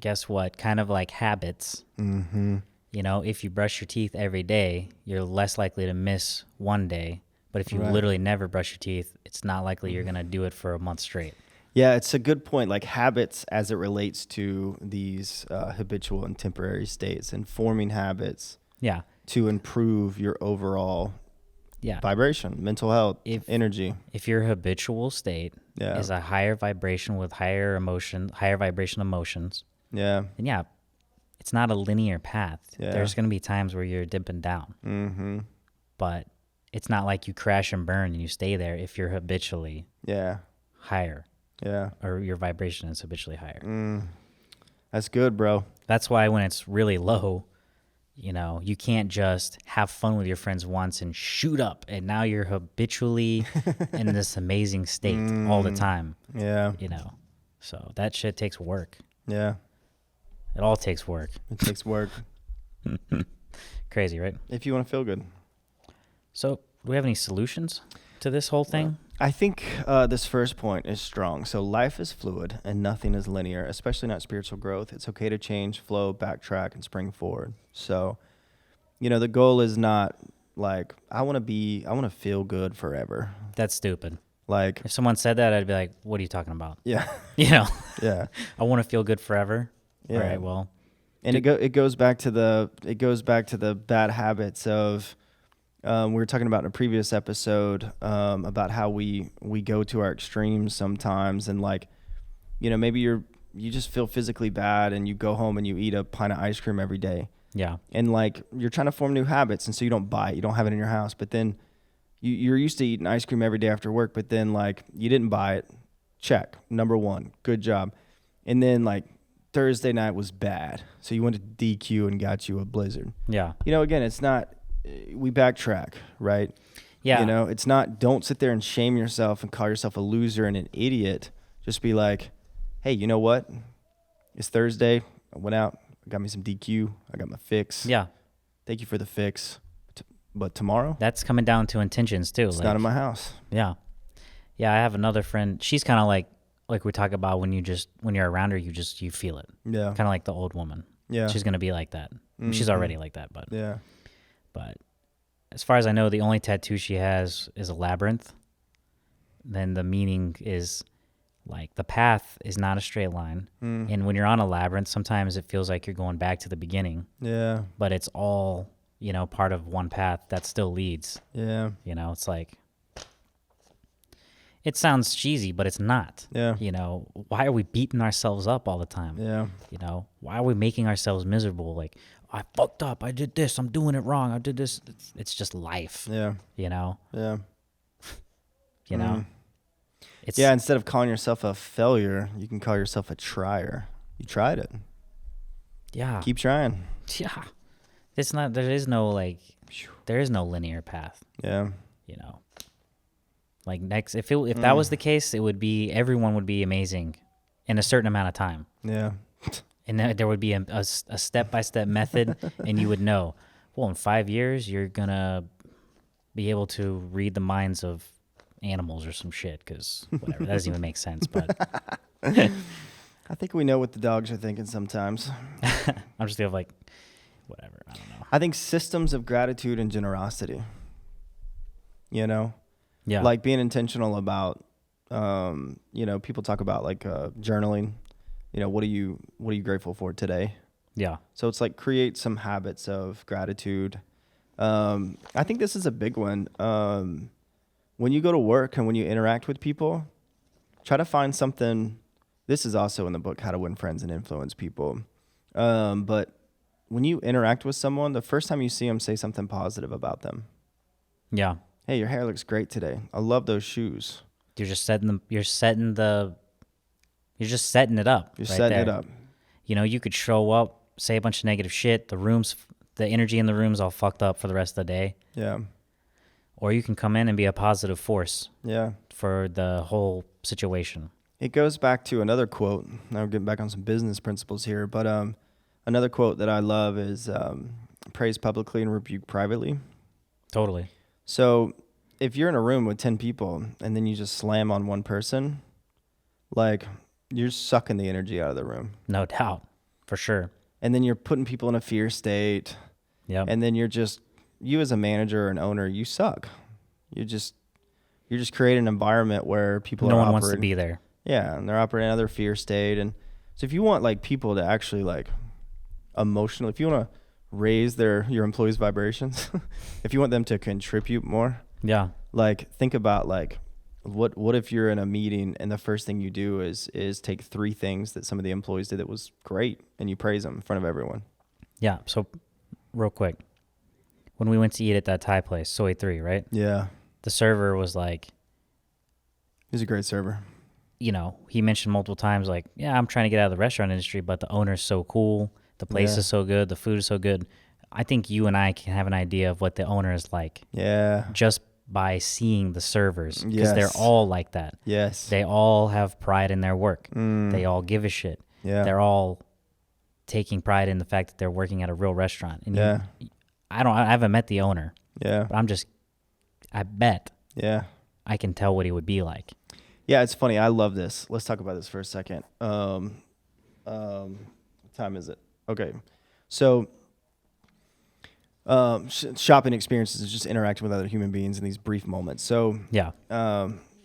S1: guess what? Kind of like habits.
S2: Mm-hmm.
S1: You know, if you brush your teeth every day, you're less likely to miss one day. But if you
S2: Right.
S1: literally never brush your teeth, it's not likely you're going to do it for a month straight.
S2: Yeah, it's a good point. Like habits as it relates to these habitual and temporary states, and forming habits
S1: Yeah.
S2: to improve your overall
S1: Yeah.
S2: vibration, mental health, energy.
S1: If your habitual state
S2: Yeah.
S1: is a higher vibration with higher vibration emotions,
S2: Yeah.
S1: then yeah, it's not a linear path.
S2: Yeah.
S1: There's going to be times where you're dipping down,
S2: Mm-hmm.
S1: but it's not like you crash and burn and you stay there if you're habitually
S2: Yeah.
S1: higher,
S2: Yeah.
S1: or your vibration is habitually higher.
S2: That's good, bro.
S1: That's why when it's really low, You can't just have fun with your friends once and shoot up, and now you're habitually in this amazing state all the time.
S2: Yeah.
S1: So that shit takes work.
S2: Yeah.
S1: It all takes work.
S2: It takes work.
S1: Crazy, right?
S2: If you want to feel good.
S1: So, do we have any solutions to this whole thing?
S2: I think this first point is strong. So life is fluid and nothing is linear, especially not spiritual growth. It's okay to change, flow, backtrack, and spring forward. So, the goal is not like, I want to feel good forever.
S1: That's stupid.
S2: Like,
S1: if someone said that, I'd be like, what are you talking about?
S2: Yeah.
S1: Yeah.
S2: I
S1: want to feel good forever.
S2: Yeah.
S1: All right, well.
S2: And it goes back to the bad habits of, we were talking about in a previous episode about how we go to our extremes sometimes, and like, maybe you just feel physically bad and you go home and you eat a pint of ice cream every day.
S1: Yeah.
S2: And like, you're trying to form new habits, and so you don't buy it, you don't have it in your house, but then you're used to eating ice cream every day after work, but then like you didn't buy it. Check. Number one, good job. And then like Thursday night was bad, so you went to DQ and got you a Blizzard.
S1: Yeah.
S2: Again, it's not. We backtrack, right?
S1: Yeah.
S2: It's not, don't sit there and shame yourself and call yourself a loser and an idiot. Just be like, hey, you know what? It's Thursday. I went out, I got me some DQ. I got my fix.
S1: Yeah.
S2: Thank you for the fix. But tomorrow?
S1: That's coming down to intentions too.
S2: It's not in my house.
S1: Yeah. Yeah, I have another friend. She's kind of like we talk about when you're around her, you feel it.
S2: Yeah.
S1: Kind of like the old woman.
S2: Yeah.
S1: She's going to be like that. Mm-hmm. She's already like that, but.
S2: Yeah.
S1: But as far as I know, the only tattoo she has is a labyrinth. Then the meaning is like the path is not a straight line. And when you're on a labyrinth, sometimes it feels like you're going back to the beginning.
S2: Yeah.
S1: But it's all, part of one path that still leads.
S2: Yeah.
S1: It's like, it sounds cheesy, but it's not.
S2: Yeah.
S1: Why are we beating ourselves up all the time?
S2: Yeah.
S1: Why are we making ourselves miserable? Like, I fucked up. I did this. I'm doing it wrong. I did this. It's just life.
S2: Yeah.
S1: Yeah. It's
S2: instead of calling yourself a failure, you can call yourself a trier. You tried it.
S1: Yeah.
S2: Keep trying.
S1: Yeah. There is no linear path.
S2: Yeah.
S1: Like if that was the case, it would be, everyone would be amazing in a certain amount of time.
S2: Yeah.
S1: And there would be a step-by-step method, and you would know, well, in 5 years, you're going to be able to read the minds of animals or some shit, because whatever, that doesn't even make sense. But
S2: I think we know what the dogs are thinking sometimes.
S1: I'm just like, whatever, I don't know.
S2: I think systems of gratitude and generosity,
S1: Yeah.
S2: like being intentional about, people talk about like journaling. What are you grateful for today?
S1: Yeah.
S2: So it's like create some habits of gratitude. I think this is a big one. When you go to work and when you interact with people, try to find something. This is also in the book, How to Win Friends and Influence People. But when you interact with someone, the first time you see them, say something positive about them.
S1: Yeah.
S2: Hey, your hair looks great today. I love those shoes.
S1: You're just setting it up. You're setting
S2: setting it up.
S1: You could show up, say a bunch of negative shit. The energy in the room's all fucked up for the rest of the day.
S2: Yeah.
S1: Or you can come in and be a positive force.
S2: Yeah.
S1: For the whole situation.
S2: It goes back to another quote. Now we're getting back on some business principles here, but another quote that I love is praise publicly and rebuke privately.
S1: Totally.
S2: So if you're in a room with 10 people and then you just slam on one person, like, you're sucking the energy out of the room.
S1: No doubt. For sure.
S2: And then you're putting people in a fear state.
S1: Yeah.
S2: And then you as a manager or an owner, you suck. You're just creating an environment where people
S1: no
S2: are
S1: one
S2: operating.
S1: wants to be there.
S2: Yeah, and they're operating in another fear state. And so if you want like people to actually like emotionally, if you want to raise your employees' vibrations, if you want them to contribute more,
S1: yeah,
S2: like think about like what if you're in a meeting and the first thing you do is take 3 things that some of the employees did that was great and you praise them in front of everyone.
S1: Yeah. So real quick, when we went to eat at that Thai place, Soy 3, right?
S2: Yeah.
S1: The server was like,
S2: he's a great server.
S1: He mentioned multiple times like, yeah, I'm trying to get out of the restaurant industry, but the owner's so cool. The place is so good. The food is so good. I think you and I can have an idea of what the owner is like
S2: Yeah.
S1: just by seeing the servers, because they're
S2: Yes.
S1: all like that.
S2: Yes.
S1: They all have pride in their work. They all give a shit.
S2: Yeah.
S1: They're all taking pride in the fact that they're working at a real restaurant. And
S2: Yeah.
S1: I haven't met the owner,
S2: Yeah.
S1: but I bet
S2: Yeah.
S1: I can tell what he would be like.
S2: Yeah, it's funny. I love this. Let's talk about this for a second. What time is it? Okay. So, shopping experiences is just interacting with other human beings in these brief moments. So,
S1: Yeah.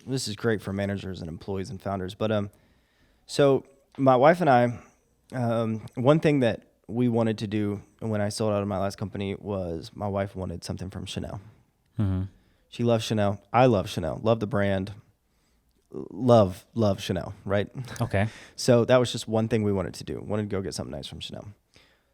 S2: this is great for managers and employees and founders. But, so my wife and I, one thing that we wanted to do when I sold out of my last company was my wife wanted something from Chanel.
S1: Mm-hmm.
S2: She loves Chanel. I love Chanel. Love the brand. Love Chanel, right?
S1: Okay.
S2: So that was just one thing we wanted to do. Wanted to go get something nice from Chanel.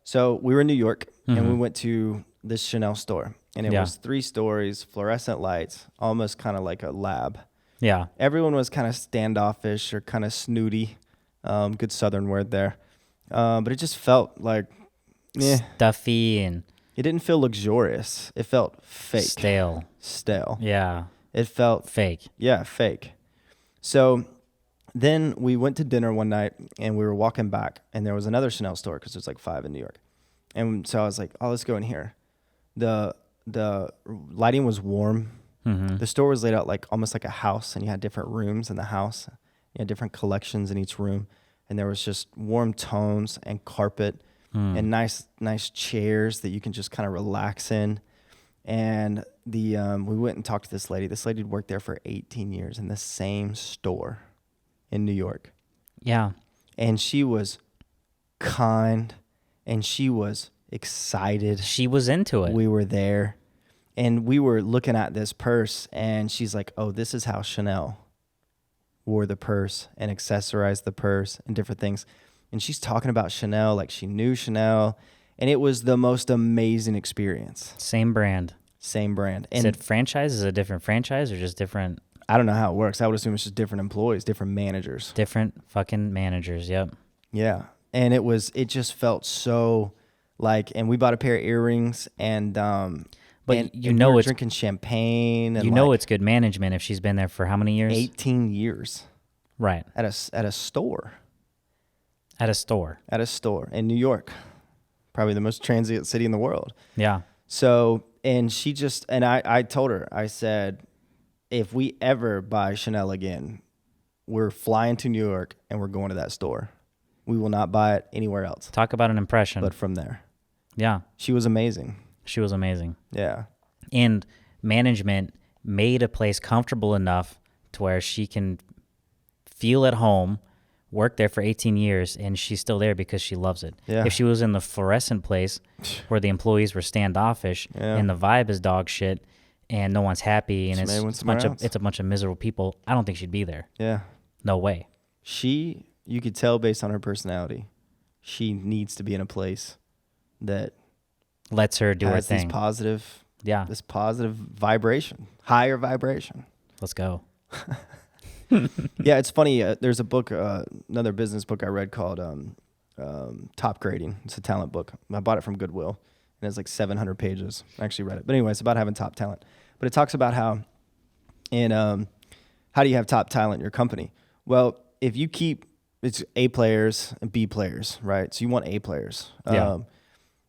S2: So we were in New York and we went to this Chanel store, and it was 3 stories, fluorescent lights, almost kind of like a lab.
S1: Yeah.
S2: Everyone was kind of standoffish or kind of snooty. Good Southern word there. But it just felt like,
S1: Stuffy and
S2: it didn't feel luxurious. It felt fake.
S1: stale. Yeah.
S2: It felt
S1: Fake.
S2: Yeah, fake. So then we went to dinner one night and we were walking back, and there was another Chanel store because there's like 5 in New York. And so I was like, oh, let's go in here. The lighting was warm.
S1: Mm-hmm.
S2: The store was laid out like almost like a house, and you had different rooms in the house. You had different collections in each room. And there was just warm tones and carpet and nice chairs that you can just kind of relax in. And we went and talked to this lady. This lady had worked there for 18 years in the same store in New York.
S1: Yeah.
S2: And she was kind, and she was excited.
S1: She was into it.
S2: We were there, and we were looking at this purse, and she's like, oh, this is how Chanel wore the purse and accessorized the purse and different things. And she's talking about Chanel like she knew Chanel. And it was the most amazing experience.
S1: Same brand.
S2: Same brand.
S1: Is
S2: And
S1: it franchise? Is it a different franchise or just different?
S2: I don't know how it works. I would assume it's just different employees, different managers.
S1: Different fucking managers. Yep.
S2: Yeah. And it just felt so like, and we bought a pair of earrings, and
S1: But
S2: and
S1: you
S2: we
S1: know
S2: were
S1: it's
S2: drinking champagne, and
S1: you know
S2: like
S1: it's good management if she's been there for how many years?
S2: 18 years
S1: Right.
S2: at a store.
S1: At a store.
S2: At a store in New York. Probably the most transient city in the world.
S1: Yeah.
S2: So, and she just, and I told her, I said, if we ever buy Chanel again, we're flying to New York and we're going to that store. We will not buy it anywhere else.
S1: Talk about an impression.
S2: But from there.
S1: Yeah.
S2: She was amazing.
S1: She was amazing.
S2: Yeah.
S1: And management made a place comfortable enough to where she can feel at home, worked there for 18 years, and she's still there because she loves it.
S2: Yeah.
S1: If she was in the fluorescent place where the employees were standoffish and the vibe is dog shit and no one's happy and it's a bunch of miserable people, I don't think she'd be there.
S2: Yeah.
S1: No way.
S2: You could tell based on her personality, she needs to be in a place that
S1: lets her do her
S2: has
S1: thing.
S2: This positive vibration, higher vibration.
S1: Let's go.
S2: Yeah, it's funny. There's a book, another business book I read called Top Grading. It's a talent book. I bought it from Goodwill, and it's like 700 pages. I actually read it. But anyway, it's about having top talent. But it talks about how do you have top talent in your company? Well, if you keep, it's A players and B players, right? So you want A players.
S1: Yeah.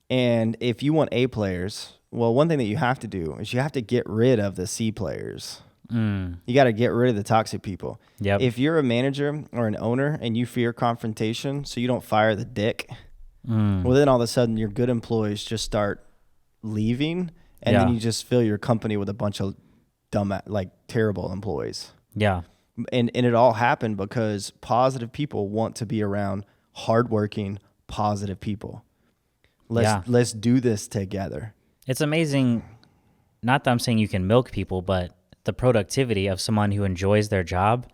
S2: And if you want A players, well, one thing that you have to do is you have to get rid of the C players. You got to get rid of the toxic people.
S1: Yep.
S2: If you're a manager or an owner and you fear confrontation, so you don't fire the dick, well, then all of a sudden your good employees just start leaving, and then you just fill your company with a bunch of dumb, like terrible employees.
S1: Yeah.
S2: And it all happened because positive people want to be around hardworking, positive people. Let's do this together.
S1: It's amazing. Not that I'm saying you can milk people, but the productivity of someone who enjoys their job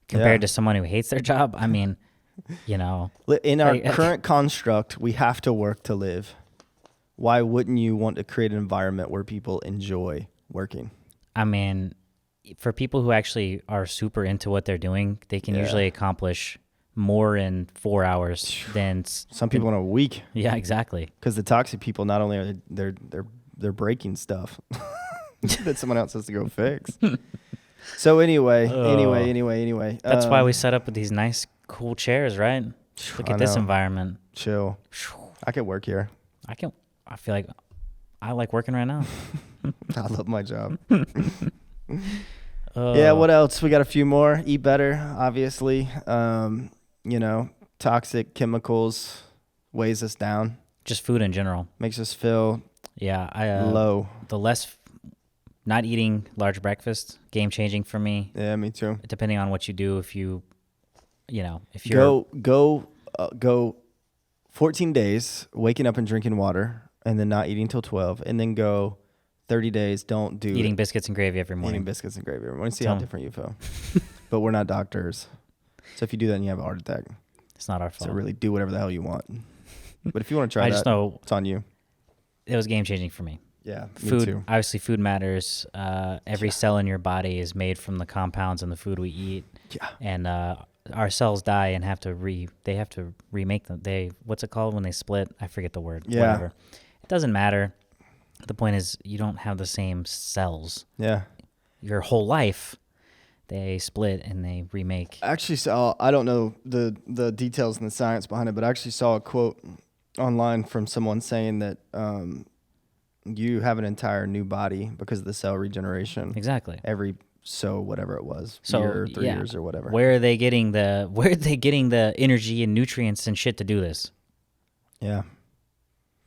S1: compared to someone who hates their job. I mean, you know.
S2: In our current construct, we have to work to live. Why wouldn't you want to create an environment where people enjoy working?
S1: I mean, for people who actually are super into what they're doing, they can usually accomplish more in 4 hours than
S2: some people in a week.
S1: Yeah, exactly.
S2: Because the toxic people, not only are they're breaking stuff that someone else has to go fix. So anyway.
S1: That's why we set up with these nice, cool chairs, right? Look at this environment.
S2: Chill. I could work here.
S1: I feel like I like working right now.
S2: I love my job. Yeah, what else? We got a few more. Eat better, obviously. Toxic chemicals weighs us down.
S1: Just food in general.
S2: Makes us feel low.
S1: The less not eating large breakfast, game changing for me.
S2: Yeah, me too.
S1: Depending on what you do, if you're
S2: go 14 days waking up and drinking water and then not eating till 12, and then go 30 days don't do
S1: eating biscuits and gravy every morning.
S2: Eating biscuits and gravy every morning. See how different you feel. But we're not doctors. So if you do that and you have a heart attack,
S1: it's not our fault.
S2: So really do whatever the hell you want. But if you want to try just know it's on you.
S1: It was game changing for me.
S2: Yeah,
S1: food,
S2: me too.
S1: Obviously food matters. Every cell in your body is made from the compounds in the food we eat.
S2: Yeah.
S1: And our cells die and have to remake them. What's it called when they split? I forget the word.
S2: Yeah.
S1: Whatever. It doesn't matter. The point is you don't have the same cells.
S2: Yeah.
S1: Your whole life, they split and they remake.
S2: I actually saw, I don't know the details and the science behind it, but I actually saw a quote online from someone saying that you have an entire new body because of the cell regeneration.
S1: Exactly.
S2: Whatever it was, year, 3 years or whatever.
S1: Where are they getting the energy and nutrients and shit to do this?
S2: Yeah.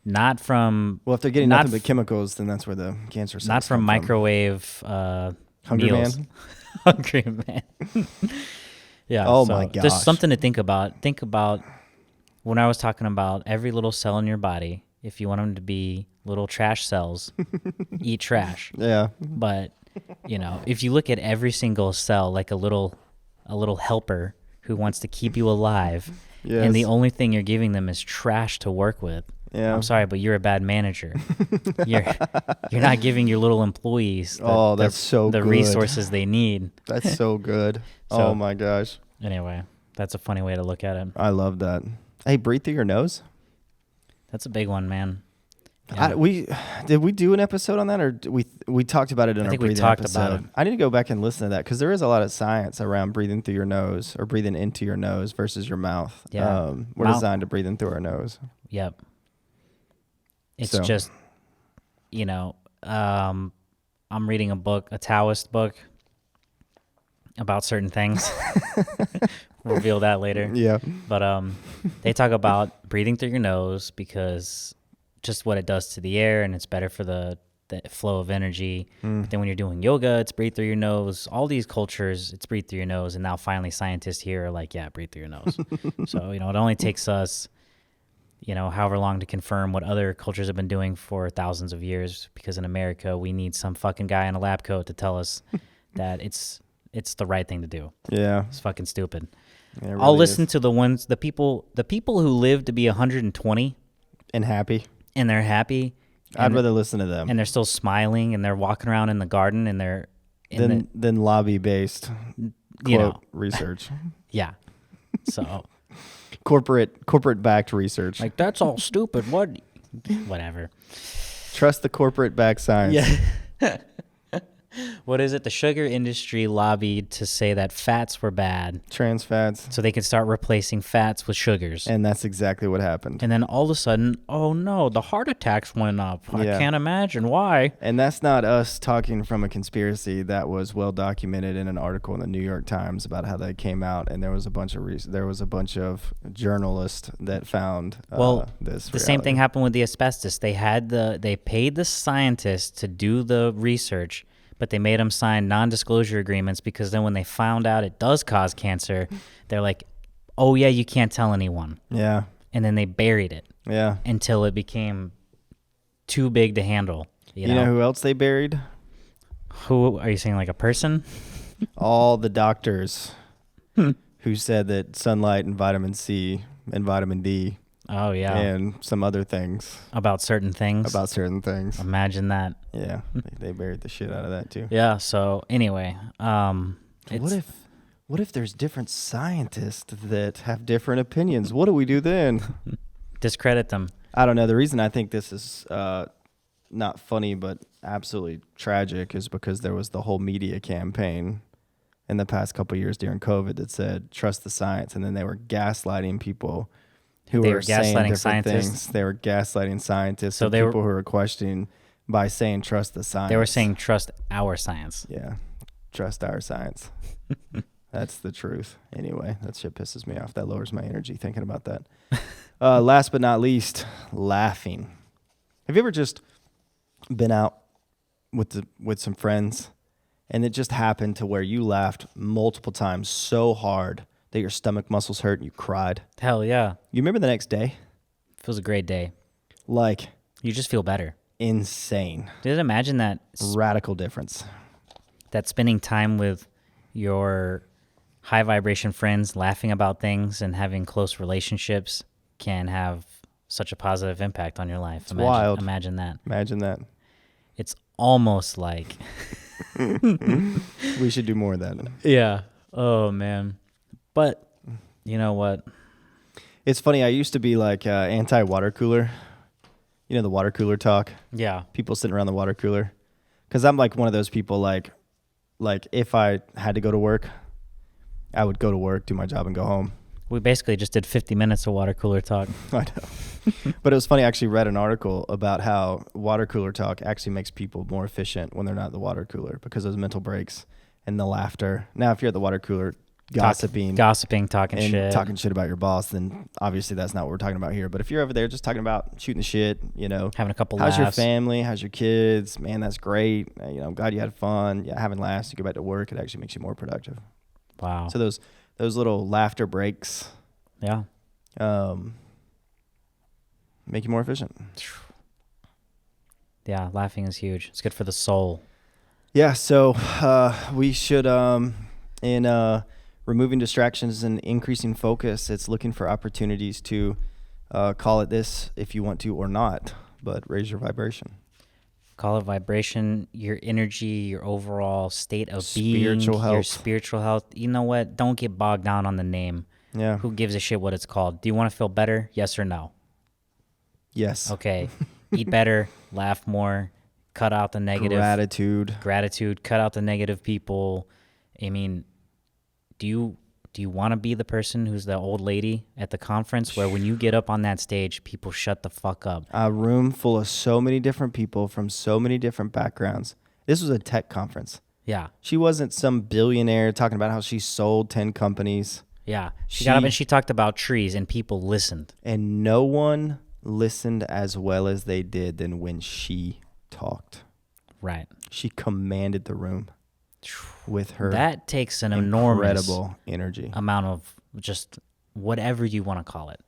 S1: Not from...
S2: Well, if they're getting nothing but chemicals, then that's where the cancer cells
S1: not from microwave
S2: Hungry
S1: meals.
S2: Man?
S1: Hungry Man. Yeah.
S2: Oh, my gosh.
S1: There's something to think about. Think about when I was talking about every little cell in your body. If you want them to be little trash cells, eat trash.
S2: Yeah.
S1: But, if you look at every single cell like a little helper who wants to keep you alive,
S2: yes.
S1: And the only thing you're giving them is trash to work with.
S2: Yeah.
S1: I'm sorry, but you're a bad manager. You're not giving your little employees the resources they need.
S2: That's so good. Oh my gosh.
S1: Anyway, that's a funny way to look at it.
S2: I love that. Hey, breathe through your nose.
S1: That's a big one, man.
S2: Yeah. Did we do an episode on that, or we talked about it in our breathing episode? About it. I need to go back and listen to that because there is a lot of science around breathing through your nose or breathing into your nose versus your mouth.
S1: Yeah,
S2: we're designed to breathe in through our nose.
S1: Yep. It's just, I'm reading a Taoist book about certain things. Reveal that later.
S2: Yeah.
S1: But they talk about breathing through your nose because just what it does to the air, and it's better for the flow of energy. But then when you're doing yoga, it's breathe through your nose. All these cultures, it's breathe through your nose. And now finally scientists here are like, yeah, breathe through your nose. So, it only takes us, however long to confirm what other cultures have been doing for thousands of years, because in America, we need some fucking guy in a lab coat to tell us that it's the right thing to do.
S2: Yeah.
S1: It's fucking stupid.
S2: Yeah, it really
S1: I'll listen
S2: is.
S1: to the people who live to be 120
S2: and happy.
S1: And they're happy.
S2: I'd rather listen to them.
S1: And they're still smiling, and they're walking around in the garden, and they're
S2: than lobby-based research.
S1: Yeah. So
S2: corporate-backed research.
S1: Like, that's all stupid. Whatever.
S2: Trust the corporate-backed science.
S1: Yeah. What is it? The sugar industry lobbied to say that fats were bad.
S2: Trans fats.
S1: So they could start replacing fats with sugars.
S2: And that's exactly what happened.
S1: And then all of a sudden, oh no, the heart attacks went up. I can't imagine why.
S2: And that's not us talking from a conspiracy. That was well documented in an article in the New York Times about how they came out, and there was a bunch of journalists that found this.
S1: The same thing happened with the asbestos. They paid the scientists to do the research, but they made them sign non-disclosure agreements because then when they found out it does cause cancer, they're like, oh yeah, you can't tell anyone.
S2: Yeah.
S1: And then they buried it.
S2: Yeah.
S1: Until it became too big to handle. You know
S2: who else they buried?
S1: Who are you saying, like a person?
S2: All the doctors who said that sunlight and vitamin C and vitamin D.
S1: Oh, yeah.
S2: And some other things.
S1: About certain things. Imagine that.
S2: Yeah. They buried the shit out of that, too.
S1: Yeah. So, anyway.
S2: What what if there's different scientists that have different opinions? What do we do then?
S1: Discredit them.
S2: I don't know. The reason I think this is not funny but absolutely tragic is because there was the whole media campaign in the past couple of years during COVID that said trust the science, and then they were gaslighting people who
S1: They
S2: were
S1: were
S2: saying
S1: gaslighting
S2: different
S1: scientists?
S2: things. They were gaslighting scientists
S1: So
S2: and
S1: they
S2: people who were questioning by saying trust the science.
S1: They were saying trust our science.
S2: yeah, trust our science. That's the truth. Anyway, that shit pisses me off. That lowers my energy thinking about that. Last but not least, laughing. Have you ever just been out with some friends and it just happened to where you laughed multiple times so hard that your stomach muscles hurt and you cried?
S1: Hell yeah.
S2: You remember the next day?
S1: Feels a great day.
S2: Like
S1: You just feel better.
S2: insane.
S1: Just imagine that
S2: Radical difference.
S1: that spending time with your high vibration friends, laughing about things and having close relationships can have such a positive impact on your life.
S2: It's wild.
S1: Imagine that.
S2: Imagine that.
S1: It's almost like
S2: We should do more of that.
S1: yeah. Oh man. But you know what?
S2: It's funny. I used to be like anti-water cooler. You know, the water cooler talk.
S1: Yeah.
S2: People sitting around the water cooler. Because I'm like one of those people like if I had to go to work, I would go to work, do my job, and go home.
S1: We basically just did 50 minutes of water cooler talk.
S2: I know. But it was funny. I actually read an article about how water cooler talk actually makes people more efficient when they're not at the water cooler because of those mental breaks and the laughter. Now, if you're at the water cooler gossiping,
S1: talking
S2: and
S1: shit.
S2: talking shit about your boss, then obviously that's not what we're talking about here. But if you're over there just talking about shooting the shit, you know,
S1: Having a couple
S2: how's your
S1: laughs.
S2: family? How's your kids? Man, that's great. You know, I'm glad you had fun. Yeah, having laughs. You go back to work. It actually makes you more productive.
S1: Wow.
S2: So those little laughter breaks
S1: Yeah.
S2: make you more efficient.
S1: Yeah, laughing is huge. It's good for the soul.
S2: Yeah, so we should, in removing distractions and increasing focus, it's looking for opportunities to call it this if you want to or not, but raise your vibration.
S1: Call it vibration, your energy, your overall state of
S2: Spiritual
S1: being,
S2: health.
S1: your spiritual health. You know what? Don't get bogged down on the name.
S2: Yeah.
S1: Who gives a shit what it's called? Do you want to feel better? Yes or no?
S2: Yes.
S1: Okay. Eat better, laugh more, cut out the negative.
S2: Gratitude.
S1: Cut out the negative people. I mean, do you want to be the person who's the old lady at the conference where when you get up on that stage, people shut the fuck up?
S2: A room full of so many different people from so many different backgrounds. This was a tech conference.
S1: Yeah.
S2: She wasn't some billionaire talking about how she sold 10 companies.
S1: Yeah. She got up and she talked about trees and people listened.
S2: And no one listened as well as they did than when she talked.
S1: Right.
S2: She commanded the room with her
S1: That takes an enormous
S2: incredible energy.
S1: amount of just whatever you want to call it.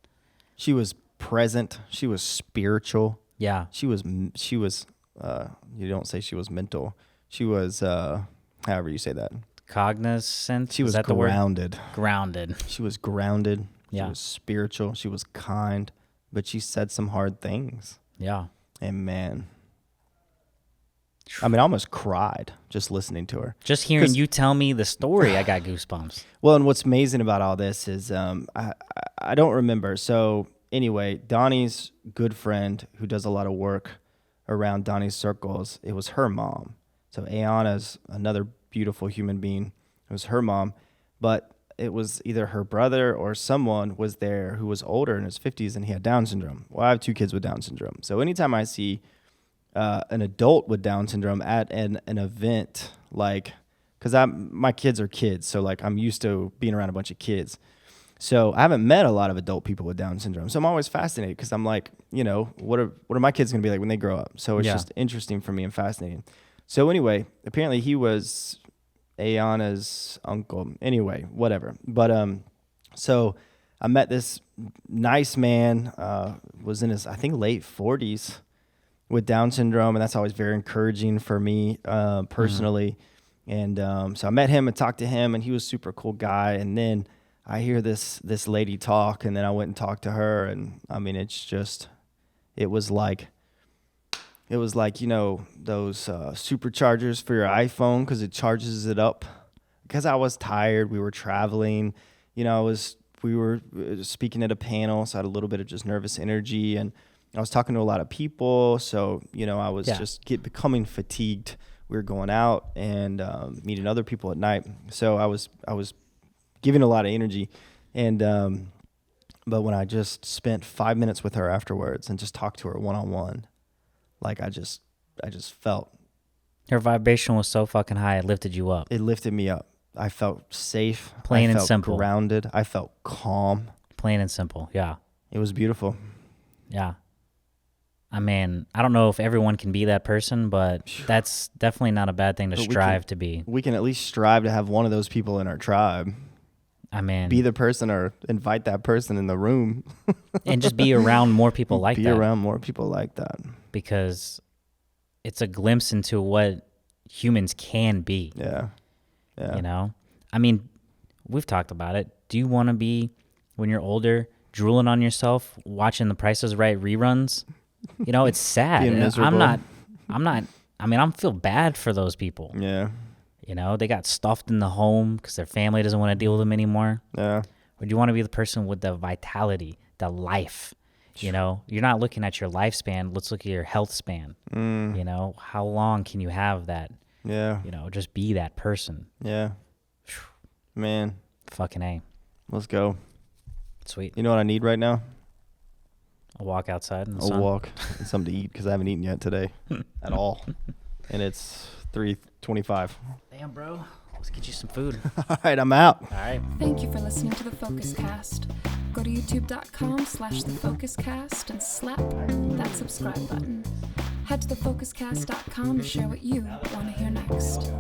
S2: She was present. She was spiritual.
S1: Yeah.
S2: She was you don't say she was mental. She was however you say that.
S1: Cognizant.
S2: She
S1: Is
S2: was
S1: that the word?
S2: grounded.
S1: Grounded.
S2: She was grounded.
S1: Yeah.
S2: She was spiritual. She was kind, but she said some hard things.
S1: Yeah.
S2: And man, I mean, I almost cried just listening to her.
S1: Just hearing you tell me the story, I got goosebumps.
S2: Well, and what's amazing about all this is I don't remember. So anyway, Donnie's good friend who does a lot of work around Donnie's circles, it was her mom. So Ayana's another beautiful human being. It was her mom, but it was either her brother or someone was there who was older in his 50s and he had Down syndrome. Well, I have 2 kids with Down syndrome. So anytime I see an adult with Down syndrome at an event, like, because my kids are kids, so like I'm used to being around a bunch of kids. So I haven't met a lot of adult people with Down syndrome. So I'm always fascinated because I'm like, you know, what are my kids going to be like when they grow up? So it's just interesting for me and fascinating. So anyway, apparently he was Ayana's uncle. Anyway, whatever. But so I met this nice man, was in his, I think, late 40s with Down syndrome, and that's always very encouraging for me personally. Mm-hmm. And so I met him and talked to him, and he was a super cool guy. And then I hear this lady talk, and then I went and talked to her, and I mean, it was like, you know, those superchargers for your iPhone because it charges it up because I was tired. We were traveling. You know, we were speaking at a panel, so I had a little bit of just nervous energy, and I was talking to a lot of people. So, you know, I was just becoming fatigued. We were going out and meeting other people at night. So I was giving a lot of energy. And but when I just spent 5 minutes with her afterwards and just talked to her one-on-one, like I just felt.
S1: Her vibration was so fucking high, it lifted you up.
S2: It lifted me up. I felt safe.
S1: Plain
S2: I
S1: and
S2: felt
S1: simple.
S2: grounded. I felt calm.
S1: Plain and simple, yeah.
S2: It was beautiful.
S1: Yeah. I mean, I don't know if everyone can be that person, but that's definitely not a bad thing to strive to be.
S2: We can at least strive to have one of those people in our tribe.
S1: I mean,
S2: be the person or invite that person in the room.
S1: And just be around more people like that.
S2: Be around more people like that.
S1: Because it's a glimpse into what humans can be.
S2: Yeah. Yeah.
S1: You know? I mean, we've talked about it. Do you want to be, when you're older, drooling on yourself, watching the Price is Right reruns? You know, it's sad.
S2: Being miserable.
S1: I feel bad for those people.
S2: Yeah.
S1: You know, they got stuffed in the home because their family doesn't want to deal with them anymore.
S2: Yeah.
S1: Or do you want to be the person with the vitality, the life? You know, you're not looking at your lifespan. Let's look at your health span. You know, how long can you have that?
S2: Yeah.
S1: You know, just be that person.
S2: Yeah. Man.
S1: Fucking A.
S2: Let's go.
S1: Sweet.
S2: You know what I need right now?
S1: A walk outside in the
S2: A
S1: sun.
S2: walk and something to eat because I haven't eaten yet today at all. And it's 3:25.
S1: Damn, bro. Let's get you some food.
S2: All right, I'm out.
S1: All right.
S3: Thank you for listening to The Focus Cast. Go to youtube.com/thefocuscast and slap that subscribe button. Head to thefocuscast.com to share what you want to hear next.